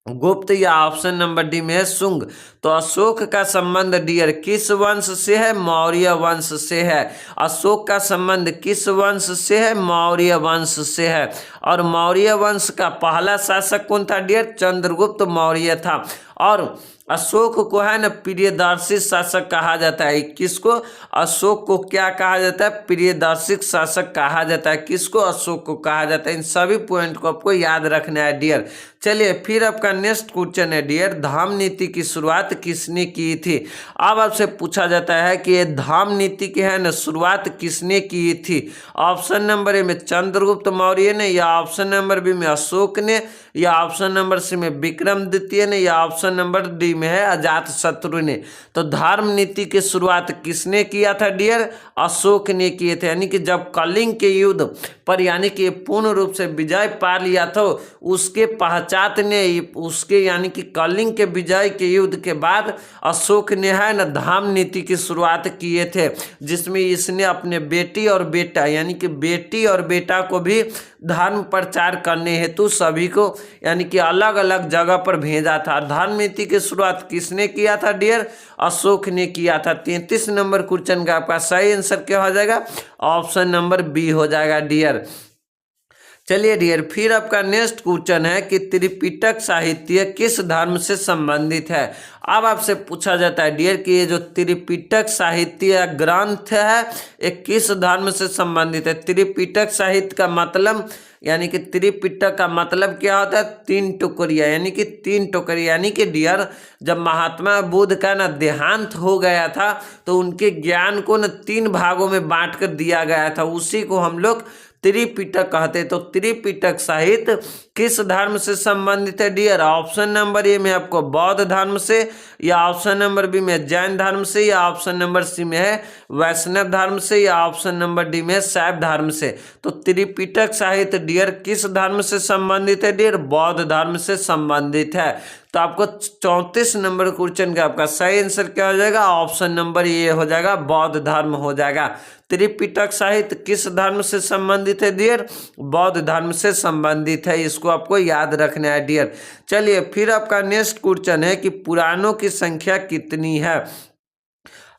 गुप्त, या ऑप्शन नंबर डी में है शुंग। तो अशोक का संबंध डियर किस वंश से है, मौर्य वंश से है। अशोक का संबंध किस वंश से है, मौर्य वंश से है। और मौर्य वंश का पहला शासक कौन था डियर, चंद्रगुप्त मौर्य था। और अशोक को है ना प्रियदर्शी शासक कहा जाता है। किसको, अशोक को क्या कहा जाता है, प्रियदर्शी शासक कहा जाता है। किसको, अशोक को कहा जाता है। इन सभी पॉइंट को आपको याद रखना है डियर। चलिए फिर आपका नेक्स्ट क्वेश्चन है डियर धाम नीति की शुरुआत किसने की थी। अब आपसे पूछा जाता है कि ये धाम नीति की है ना शुरुआत किसने की थी। ऑप्शन नंबर ए में चंद्रगुप्त मौर्य ने, या ऑप्शन नंबर बी में अशोक ने, या ऑप्शन नंबर सी में विक्रम द्वितीय ने, या ऑप्शन नंबर डी में है अजात शत्रु ने। तो धर्म नीति की शुरुआत किसने किया था डियर, अशोक ने किए थे। यानी कि जब कलिंग के युद्ध पर यानी कि पूर्ण रूप से विजय पा लिया था उसके पश्चात ने उसके यानी कि कलिंग के विजय के युद्ध के बाद अशोक ने है ना धाम नीति की शुरुआत किए थे, जिसमें इसने अपने बेटी और बेटा यानी कि बेटी और बेटा को भी धर्म प्रचार करने हेतु सभी को यानी कि अलग अलग जगह पर भेजा था। धर्म नीति की शुरुआत किसने किया था डियर, अशोक ने किया था। 33 नंबर क्वेश्चन का आपका सही आंसर क्या हो जाएगा, ऑप्शन नंबर बी हो जाएगा डियर। चलिए डियर, फिर आपका नेक्स्ट क्वेश्चन है कि त्रिपिटक साहित्य किस धर्म से संबंधित है। अब आपसे पूछा जाता है डियर कि ये जो त्रिपिटक साहित्य ग्रंथ है ये किस धर्म से संबंधित है। त्रिपिटक साहित्य का मतलब यानी कि त्रिपिटक का मतलब क्या होता है, तीन टुकड़िया, यानी कि तीन टुकड़िया। यानी कि डियर जब महात्मा बुद्ध का ना देहांत हो गया था तो उनके ज्ञान को ना तीन भागों में बांट कर दिया गया था, उसी को हम लोग त्रिपिटक कहते। तो त्रिपिटक साहित्य किस धर्म से संबंधित है डियर। ऑप्शन नंबर ए में आपको बौद्ध धर्म से, या ऑप्शन नंबर बी में जैन धर्म से, या ऑप्शन नंबर सी में है वैष्णव धर्म से, या ऑप्शन नंबर डी में शैव धर्म से। तो त्रिपिटक साहित्य डियर किस धर्म से संबंधित है डियर, बौद्ध धर्म से संबंधित है। तो आपको 34 नंबर क्वेश्चन का आपका सही आंसर क्या हो जाएगा, ऑप्शन नंबर ए हो जाएगा, बौद्ध धर्म हो जाएगा। त्रिपिटक साहित्य किस धर्म से संबंधित है डियर, बौद्ध धर्म से संबंधित है, इसको आपको याद रखना है डियर। चलिए फिर आपका नेक्स्ट क्वेश्चन है कि पुराणों की संख्या कितनी है।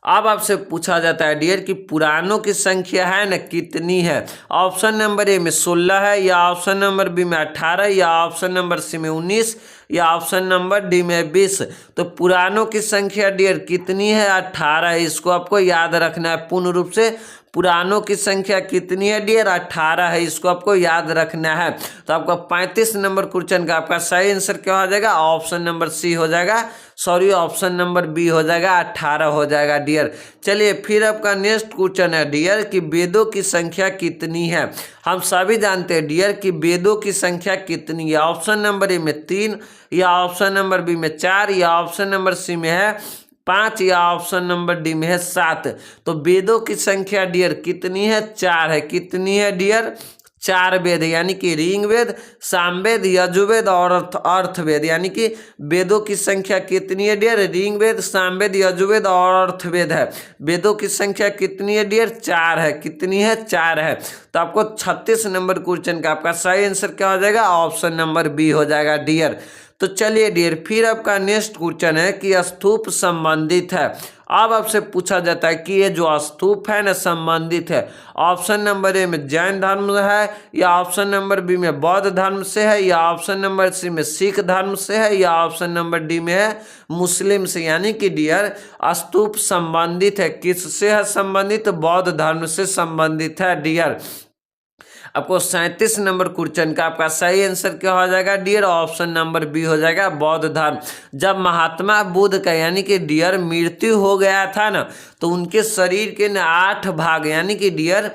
अब आपसे पूछा जाता है डियर कि पुराणों की संख्या है ना कितनी है। ऑप्शन नंबर ए में 16 है, या ऑप्शन नंबर बी में 18, या ऑप्शन नंबर सी में 19, या ऑप्शन नंबर डी में 20। तो पुराणों की संख्या डियर कितनी है, 18 है, इसको आपको याद रखना है पूर्ण रूप से। पुराणों की संख्या कितनी है डियर, 18 है, इसको आपको याद रखना है। तो आपका 35 नंबर क्वेश्चन का आपका सही आंसर क्या हो जाएगा, ऑप्शन नंबर सी हो जाएगा, सॉरी ऑप्शन नंबर बी हो जाएगा, 18 हो जाएगा डियर। चलिए फिर आपका नेक्स्ट क्वेश्चन है डियर कि वेदों की संख्या कितनी है। हम सभी जानते हैं डियर कि वेदों की संख्या कितनी है। ऑप्शन नंबर ए में 3, या ऑप्शन नंबर बी में 4, या ऑप्शन नंबर सी में है 5, या ऑप्शन नंबर डी में है 7। तो वेदों की संख्या डियर कितनी है, 4 है। कितनी है डियर, 4 वेद, यानी कि ऋग्वेद, सामवेद, यजुर्वेद और अर्थवेद। यानी कि वेदों की संख्या कितनी है डियर, ऋग्वेद, सामवेद, यजुर्वेद और अर्थवेद है। वेदों की संख्या कितनी है डियर, 4 है। कितनी है, 4 है। तो आपको 36 नंबर क्वेश्चन का आपका सही आंसर क्या हो जाएगा, ऑप्शन नंबर बी हो जाएगा डियर। तो चलिए डियर फिर आपका नेक्स्ट क्वेश्चन है कि स्तूप संबंधित है। अब आपसे पूछा जाता है कि ये जो स्तूप है ना संबंधित है। ऑप्शन नंबर ए में जैन धर्म है, या ऑप्शन नंबर बी में बौद्ध धर्म से है, या ऑप्शन नंबर सी में सिख धर्म से है, या ऑप्शन नंबर डी में है मुस्लिम से। यानी कि डियर स्तूप संबंधित है, किससे है संबंधित, बौद्ध धर्म से संबंधित है डियर। आपको 37 नंबर क्वेश्चन का आपका सही आंसर क्या हो जाएगा डियर, ऑप्शन नंबर बी हो जाएगा, बौद्ध धर्म। जब महात्मा बुद्ध का यानी कि डियर मृत्यु हो गया था ना तो उनके शरीर के ना 8 भाग यानी कि डियर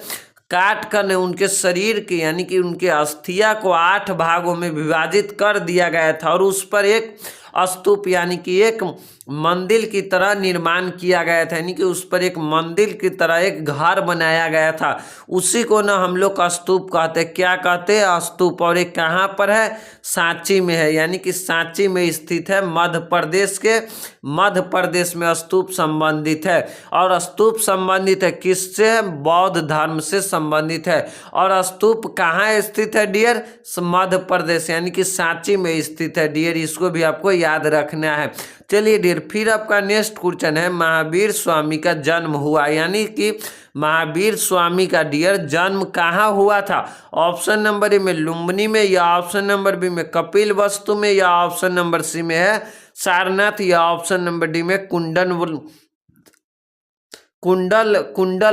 काट कर ने उनके शरीर के यानी कि उनके अस्थिया को 8 भागों में विभाजित कर दिया गया था, और उस पर एक स्तूप यानी कि एक मंदिर की तरह निर्माण किया गया था। यानी कि उस पर एक मंदिर की तरह एक घर बनाया गया था, उसी को ना हम लोग स्तूप कहते हैं। क्या कहते हैं, स्तूप। और एक कहाँ पर है, सांची में है, यानी कि सांची में स्थित है, मध्य प्रदेश के मध्य प्रदेश में स्तूप संबंधित है। और स्तूप संबंधित है किससे है, बौद्ध धर्म से संबंधित है। और स्तूप कहाँ स्थित है डियर, मध्य प्रदेश यानी कि सांची में स्थित है डियर, इसको भी आपको याद रखना है। चलिए डियर फिर आपका नेक्स्ट क्वेश्चन है महावीर स्वामी का जन्म हुआ, यानी कि महावीर स्वामी का डियर जन्म कहाँ हुआ था। ऑप्शन नंबर ए में लुम्बिनी में, या ऑप्शन नंबर बी में कपिल वस्तु में, या ऑप्शन नंबर सी में है सारनाथ, या ऑप्शन नंबर डी में कुंडल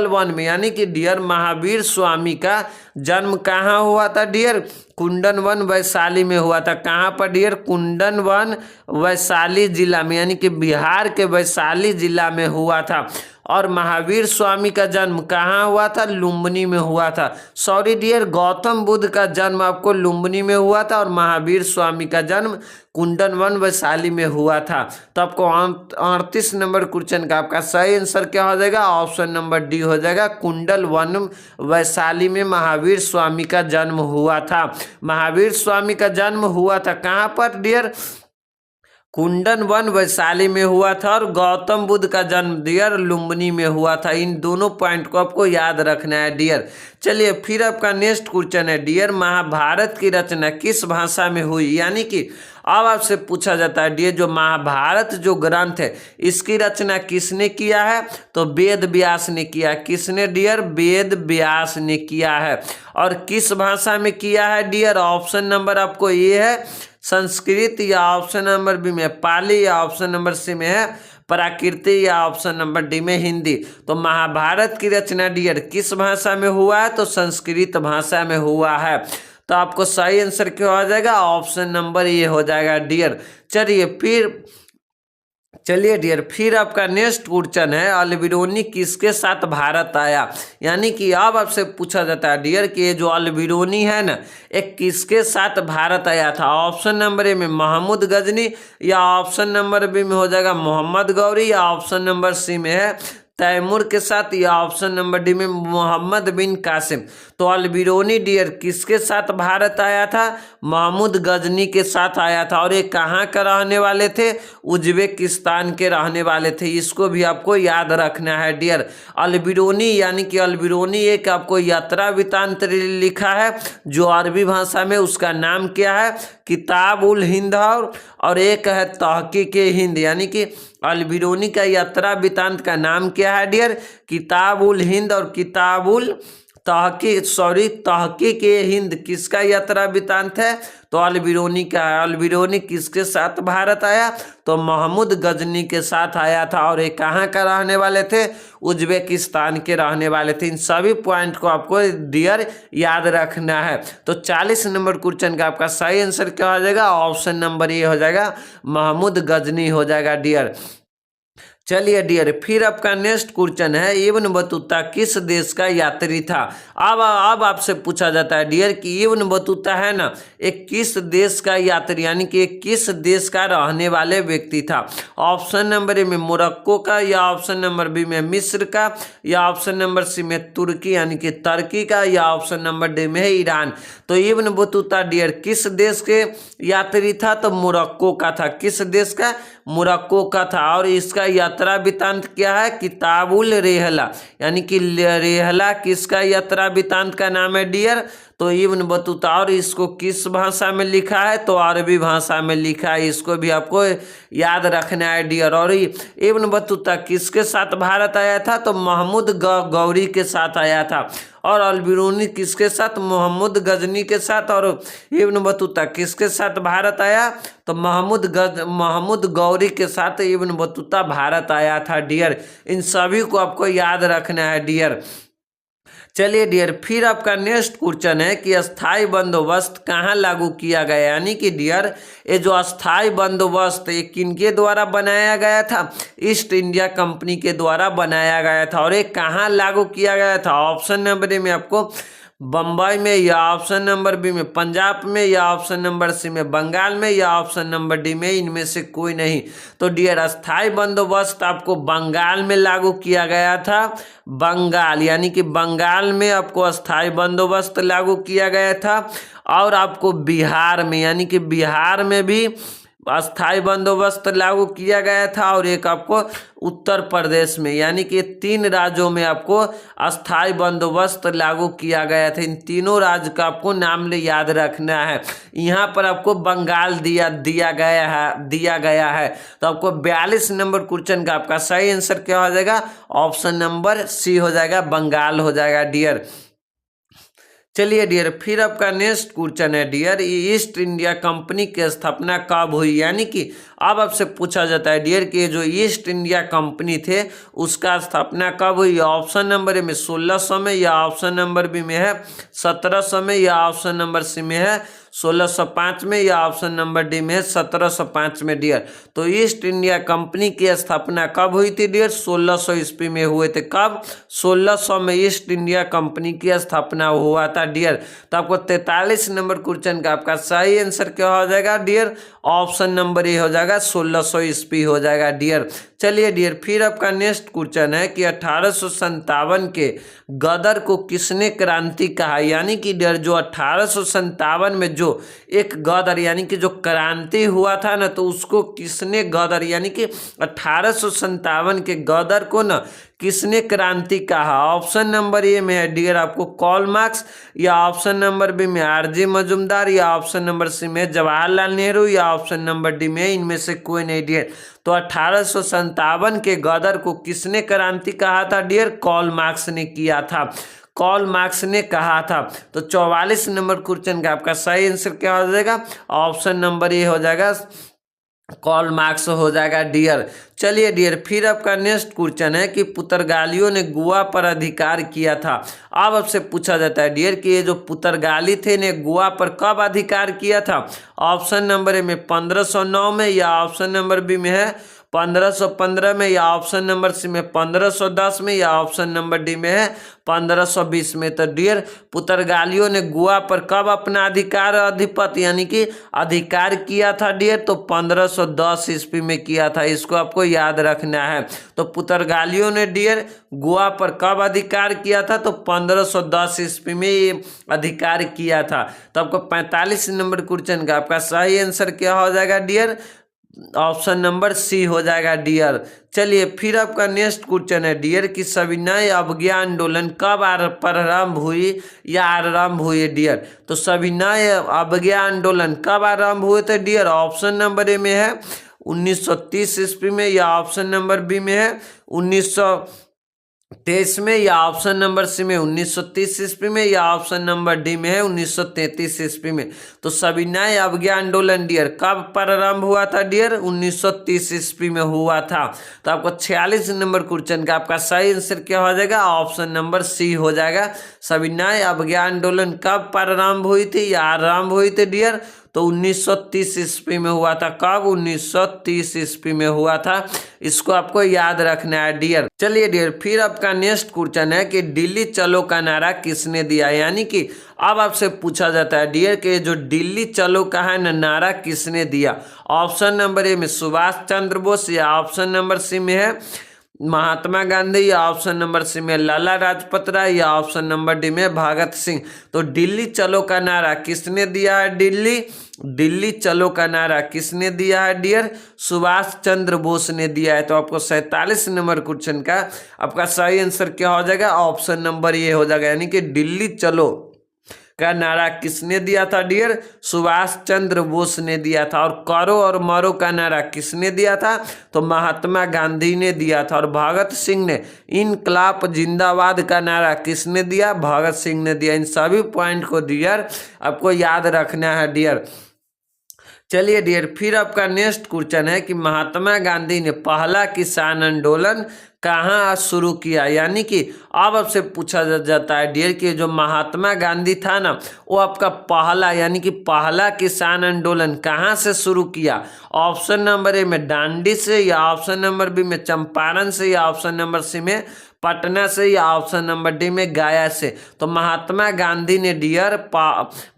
वन में। यानी कि डियर महावीर स्वामी का जन्म कहाँ हुआ था डियर, कुंडन वन वैशाली में हुआ था। कहाँ पर डियर, कुंडन वन वैशाली जिला में, यानी कि बिहार के वैशाली जिला में हुआ था। और महावीर स्वामी का जन्म कहाँ हुआ था, लुम्बिनी में हुआ था। सॉरी डियर, गौतम बुद्ध का जन्म आपको लुम्बिनी में हुआ था और महावीर स्वामी का जन्म कुंडन वन वैशाली में हुआ था। तो आपको 38 नंबर क्वेश्चन का आपका सही आंसर क्या हो जाएगा, ऑप्शन नंबर डी हो जाएगा, कुंडल वन वैशाली में महावीर स्वामी का जन्म हुआ था। महावीर स्वामी का जन्म हुआ था कहाँ पर डियर, कुंडन वन वैशाली में हुआ था। और गौतम बुद्ध का जन्म डियर लुम्बिनी में हुआ था। इन दोनों पॉइंट को आपको याद रखना है डियर। चलिए फिर आपका नेक्स्ट क्वेश्चन है डियर महाभारत की रचना किस भाषा में हुई, यानी कि अब आपसे पूछा जाता है डियर जो महाभारत जो ग्रंथ है इसकी रचना किसने किया है, तो वेद व्यास ने किया। किसने डियर, वेद व्यास ने किया है। और किस भाषा में किया है डियर, ऑप्शन नंबर आपको ये है संस्कृत, या ऑप्शन नंबर बी में पाली, या ऑप्शन नंबर सी में है प्राकृति, या ऑप्शन नंबर डी में हिंदी। तो महाभारत की रचना डियर किस भाषा में हुआ है, तो संस्कृत भाषा में हुआ है। तो आपको सही आंसर क्या हो जाएगा, ऑप्शन नंबर ये हो जाएगा डियर। चलिए डियर फिर आपका नेक्स्ट क्वेश्चन है अल्बिरोनी किसके साथ भारत आया। यानी कि अब आपसे पूछा जाता है डियर कि ये जो अल्बिरोनी है ना एक किसके साथ भारत आया था। ऑप्शन नंबर ए में महमूद गजनी, या ऑप्शन नंबर बी में हो जाएगा मोहम्मद गौरी, या ऑप्शन नंबर सी में है तैमूर के साथ, या ऑप्शन नंबर डी में मोहम्मद बिन कासिम। तो अल्बिरोनी डियर किसके साथ भारत आया था, महमूद गजनी के साथ आया था। और ये कहाँ का रहने वाले थे, उज्बेकिस्तान के रहने वाले थे। इसको भी आपको याद रखना है डियर। अल्बिरोनी यानी कि अल्बिरोनी एक आपको यात्रा वृत्तांत लिखा है जो अरबी भाषा में, उसका नाम क्या है किताब उल हिंद, और एक है तहकीक हिंद। यानी कि अल्बिरोनी का यात्रा वृत्तांत का नाम क्या है डियर, किताब उल हिंद और किताब उल तहकीक हिंद किसका यात्रा वृत्तांत है, तो अल्बिरोनी का है। अल्बिरोनी किसके साथ भारत आया, तो महमूद गजनी के साथ आया था। और ये कहाँ का रहने वाले थे, उज्बेकिस्तान के रहने वाले थे। इन सभी पॉइंट को आपको डियर याद रखना है। तो 40 नंबर क्वेश्चन का आपका सही आंसर क्या हो जाएगा, ऑप्शन नंबर ये हो जाएगा महमूद गजनी हो जाएगा डियर। चलिए डियर फिर आपका नेक्स्ट क्वेश्चन है इब्न बतूता किस देश का यात्री था। अब आपसे पूछा जाता है डियर कि इब्न बतूता है ना एक किस देश का यात्री, यानी कि एक किस देश का रहने वाले व्यक्ति था। ऑप्शन नंबर ए में मोरक्को का, या ऑप्शन नंबर बी में मिस्र का, या ऑप्शन नंबर सी में तुर्की यानी कि तुर्की का, या ऑप्शन नंबर डी में है ईरान। तो इब्न बतूता डियर किस देश के यात्री था, तो मोरक्को का था। किस देश का, मोरक्को का था। और इसका यात्रा वृत्तांत क्या है, किताबुल रेहला। यानी कि रेहला किसका यात्रा वृत्तांत का नाम है डियर, तो इब्न बतूता। और इसको किस भाषा में लिखा है, तो अरबी भाषा में लिखा है। इसको भी आपको याद रखना है डियर। और इब्न बतूता किसके साथ भारत आया था, तो महमूद गौरी के साथ आया था। और अल्बिरोनी किसके साथ, मोहम्मद गजनी के साथ। और इब्न बतूता किसके साथ भारत आया, तो महमूद गौरी के साथ इब्न बतूता भारत आया था डियर। इन सभी को आपको याद रखना है डियर। चलिए डियर फिर आपका नेक्स्ट क्वेश्चन है कि अस्थाई बंदोबस्त कहाँ लागू किया गया। यानी कि डियर ये जो अस्थाई बंदोबस्त ये किनके द्वारा बनाया गया था, ईस्ट इंडिया कंपनी के द्वारा बनाया गया था। और ये कहाँ लागू किया गया था। ऑप्शन नंबर ए में आपको बम्बई में, या ऑप्शन नंबर बी में पंजाब में, या ऑप्शन नंबर सी में बंगाल में, या ऑप्शन नंबर डी में इनमें से कोई नहीं। तो डियर अस्थाई बंदोबस्त आपको बंगाल में लागू किया गया था। बंगाल यानी कि बंगाल में आपको अस्थाई बंदोबस्त लागू किया गया था। और आपको बिहार में यानी कि बिहार में भी अस्थाई बंदोबस्त लागू किया गया था। और एक आपको उत्तर प्रदेश में, यानी कि 3 राज्यों में आपको अस्थाई बंदोबस्त लागू किया गया था। इन तीनों राज्य का आपको नाम याद रखना है। यहाँ पर आपको बंगाल दिया गया है। तो आपको 42 नंबर क्वेश्चन का आपका सही आंसर क्या हो जाएगा, ऑप्शन नंबर सी हो जाएगा, बंगाल हो जाएगा डियर। चलिए डियर फिर आपका नेक्स्ट क्वेश्चन है डियर ईस्ट इंडिया कंपनी की स्थापना कब हुई। यानी कि अब आपसे पूछा जाता है डियर कि जो ईस्ट इंडिया कंपनी थे उसका स्थापना कब हुई। ऑप्शन नंबर ए में 1600 में, या ऑप्शन नंबर बी में है 1700 में, या ऑप्शन नंबर सी में है 1605 में, या ऑप्शन नंबर डी में है 1705 में डियर। तो ईस्ट इंडिया कंपनी की स्थापना कब हुई थी डियर, 1600 ईस्वी में हुए थे। कब, 1600 में ईस्ट इंडिया कंपनी की स्थापना हुआ था डियर। तो आपको 43 नंबर क्वेश्चन का आपका सही आंसर क्या हो जाएगा डियर, ऑप्शन नंबर ए हो जाएगा 1600 ईस्वी हो जाएगा डियर। चलिए डियर फिर आपका नेक्स्ट क्वेश्चन है कि 1857 के गदर को किसने क्रांति कहा। यानी कि डियर जो 1857 में जो एक गदर यानी कि जो क्रांति हुआ था ना, तो उसको किसने गदर यानी कि 1857 के गदर को ना किसने क्रांति कहा? ऑप्शन नंबर ए में है डियर आपको कार्ल मार्क्स, या ऑप्शन नंबर बी में आरजे मजूमदार, या ऑप्शन नंबर सी में जवाहरलाल नेहरू, या ऑप्शन नंबर डी में इनमें से कोई नहीं डियर। तो 1857 के गदर को किसने क्रांति कहा था डियर? कार्ल मार्क्स ने किया था, कार्ल मार्क्स ने कहा था। तो 44 नंबर क्वेश्चन का आपका सही आंसर क्या हो जाएगा? ऑप्शन नंबर ए हो जाएगा, कार्ल मार्क्स हो जाएगा डियर। चलिए डियर, फिर आपका नेक्स्ट क्वेश्चन है कि पुर्तगालियों ने गोवा पर अधिकार किया था। अब आपसे पूछा जाता है डियर कि ये जो पुर्तगाली थे ने गोवा पर कब अधिकार किया था? ऑप्शन नंबर ए में 1509 में, या ऑप्शन नंबर बी में है 1515 में, या ऑप्शन नंबर सी में 1510 में, या ऑप्शन नंबर डी में है 1520 में। तो डियर पुर्तगालियों ने गोवा पर कब अपना अधिपत्य यानी कि अधिकार किया था डियर? तो 1510 ईस्वी में किया था, इसको आपको याद रखना है। तो पुर्तगालियों ने डियर गोवा पर कब अधिकार किया था? तो 1510 ईस्वी में ये अधिकार किया था। तो आपको 45 नंबर क्वेश्चन का आपका सही आंसर क्या हो जाएगा डियर? ऑप्शन नंबर सी हो जाएगा डियर। चलिए फिर आपका नेक्स्ट क्वेश्चन है डियर कि सविनय अवज्ञा आंदोलन कब प्रारंभ हुई या आरंभ हुई डियर? तो सविनय अवज्ञा आंदोलन कब आरंभ हुए थे डियर? ऑप्शन नंबर ए में है 1930 ईस्वी में, या ऑप्शन नंबर बी में है 1923 में, या ऑप्शन नंबर सी में 1930 ईस्वी में, या ऑप्शन नंबर डी में है 1933 ईस्वी में। तो सविनय अवज्ञा आंदोलन डियर कब प्रारंभ हुआ था डियर? 1930 ईस्वी में हुआ था। तो आपको 46 नंबर क्वेश्चन का आपका सही आंसर क्या हो जाएगा? ऑप्शन नंबर सी हो जाएगा। सविनय अवज्ञा आंदोलन कब प्रारंभ हुई थी या आरंभ हुई थी डियर? तो 1930 ईस्वी में हुआ था। कब? 1930 ईस्वी में हुआ था, इसको आपको याद रखना है डियर। चलिए डियर, फिर आपका नेक्स्ट क्वेश्चन है कि दिल्ली चलो का नारा किसने दिया? यानी कि अब आपसे पूछा जाता है डियर कि जो दिल्ली चलो का है ना नारा किसने दिया? ऑप्शन नंबर ए में सुभाष चंद्र बोस, या ऑप्शन नंबर सी में है महात्मा गांधी, या ऑप्शन नंबर सी में लाला लाजपत राय, या ऑप्शन नंबर डी में भगत सिंह। तो दिल्ली चलो का नारा किसने दिया है? दिल्ली चलो का नारा किसने दिया है डियर? सुभाष चंद्र बोस ने दिया है। तो आपको 47 नंबर क्वेश्चन का आपका सही आंसर क्या हो जाएगा? ऑप्शन नंबर ए हो जाएगा, यानी कि दिल्ली चलो का नारा किसने दिया था डियर? सुभाष चंद्र बोस ने दिया था। और करो और मरो का नारा किसने दिया था? तो महात्मा गांधी ने दिया था। और भगत सिंह ने इनकलाब जिंदाबाद का नारा किसने दिया? भगत सिंह ने दिया। इन सभी पॉइंट को डियर आपको याद रखना है डियर। चलिए डियर, फिर आपका नेक्स्ट क्वेश्चन है कि महात्मा गांधी ने पहला किसान आंदोलन कहाँ शुरू किया? यानी कि अब आपसे पूछा जाता है डियर कि जो महात्मा गांधी था ना, वो आपका पहला यानी कि पहला किसान आंदोलन कहाँ से शुरू किया? ऑप्शन नंबर ए में दांडी से, या ऑप्शन नंबर बी में चंपारण से, या ऑप्शन नंबर सी में पटना से, या ऑप्शन नंबर डी में गया से। तो महात्मा गांधी ने डियर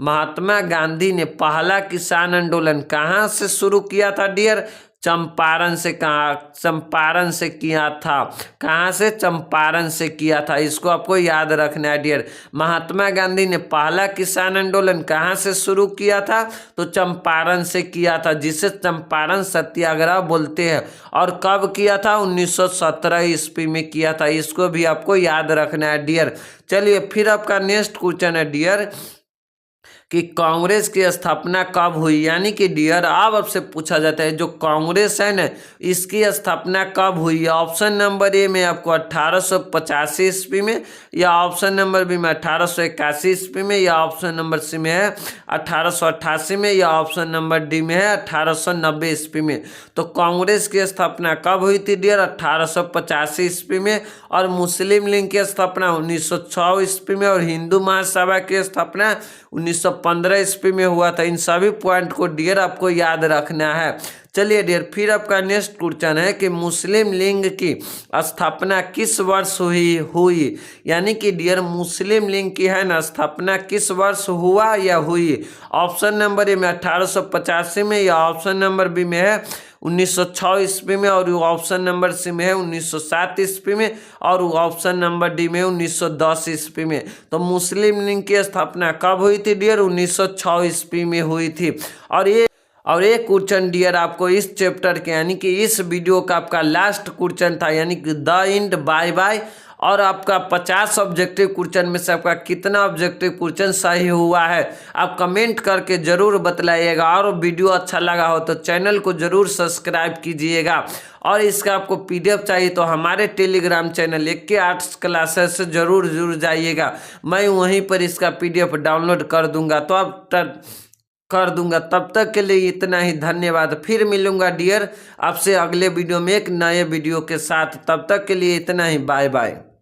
महात्मा गांधी ने पहला किसान आंदोलन कहाँ से शुरू किया था डियर? चंपारण से। कहाँ? चंपारण से किया था। कहाँ से? चंपारण से किया था, इसको आपको याद रखना है डियर। महात्मा गांधी ने पहला किसान आंदोलन कहाँ से शुरू किया था? तो चंपारण से किया था, जिसे चंपारण सत्याग्रह बोलते हैं। और कब किया था? 1917 ईस्वी में किया था, इसको भी आपको याद रखना है डियर। चलिए फिर आपका नेक्स्ट क्वेश्चन है डियर कि कांग्रेस की स्थापना कब हुई? यानी कि डियर अब आपसे पूछा जाता है जो कांग्रेस है ना, इसकी स्थापना कब हुई? ऑप्शन नंबर ए में आपको 1885 ईस्वी में, या ऑप्शन नंबर बी में 1881 ईस्वी में, या ऑप्शन नंबर सी में है 1888 में, या ऑप्शन नंबर डी में है 1890 ईस्वी में। तो कांग्रेस की स्थापना कब हुई थी डियर? 1885 ईस्वी में। और मुस्लिम लीग की स्थापना 1906 ईस्वी में। और हिंदू महासभा की स्थापना 1915 ईस्वी में हुआ था। इन सभी पॉइंट को डियर आपको याद रखना है। चलिए डियर, फिर आपका नेक्स्ट क्वेश्चन है कि मुस्लिम लीग की स्थापना किस वर्ष हुई? यानी कि डियर मुस्लिम लीग की है ना स्थापना किस वर्ष हुआ या हुई? ऑप्शन नंबर ए में 1885 में, या ऑप्शन नंबर बी में है 1906 ईस्वी में, और ऑप्शन नंबर सी में है 1907 ईस्वी में, और ऑप्शन नंबर डी में 1910 ईस्वी में। तो मुस्लिम लीग की स्थापना कब हुई थी डियर? 1906 ईस्वी में हुई थी। और ये क्वेश्चन डियर आपको इस चैप्टर के यानी कि इस वीडियो का आपका लास्ट क्वेश्चन था, यानी कि द एंड बाय बाय। और आपका 50 ऑब्जेक्टिव क्वेश्चन में से आपका कितना ऑब्जेक्टिव क्वेश्चन सही हुआ है आप कमेंट करके जरूर बतलाइएगा। और वीडियो अच्छा लगा हो तो चैनल को जरूर सब्सक्राइब कीजिएगा। और इसका आपको पीडीएफ चाहिए तो हमारे टेलीग्राम चैनल 1K8 क्लासेस से जरूर जाइएगा, मैं वहीं पर इसका पीडीएफ डाउनलोड कर दूंगा। तो आप तब तक के लिए इतना ही, धन्यवाद। फिर मिलूंगा डियर आपसे अगले वीडियो में एक नए वीडियो के साथ, तब तक के लिए इतना ही, बाय बाय।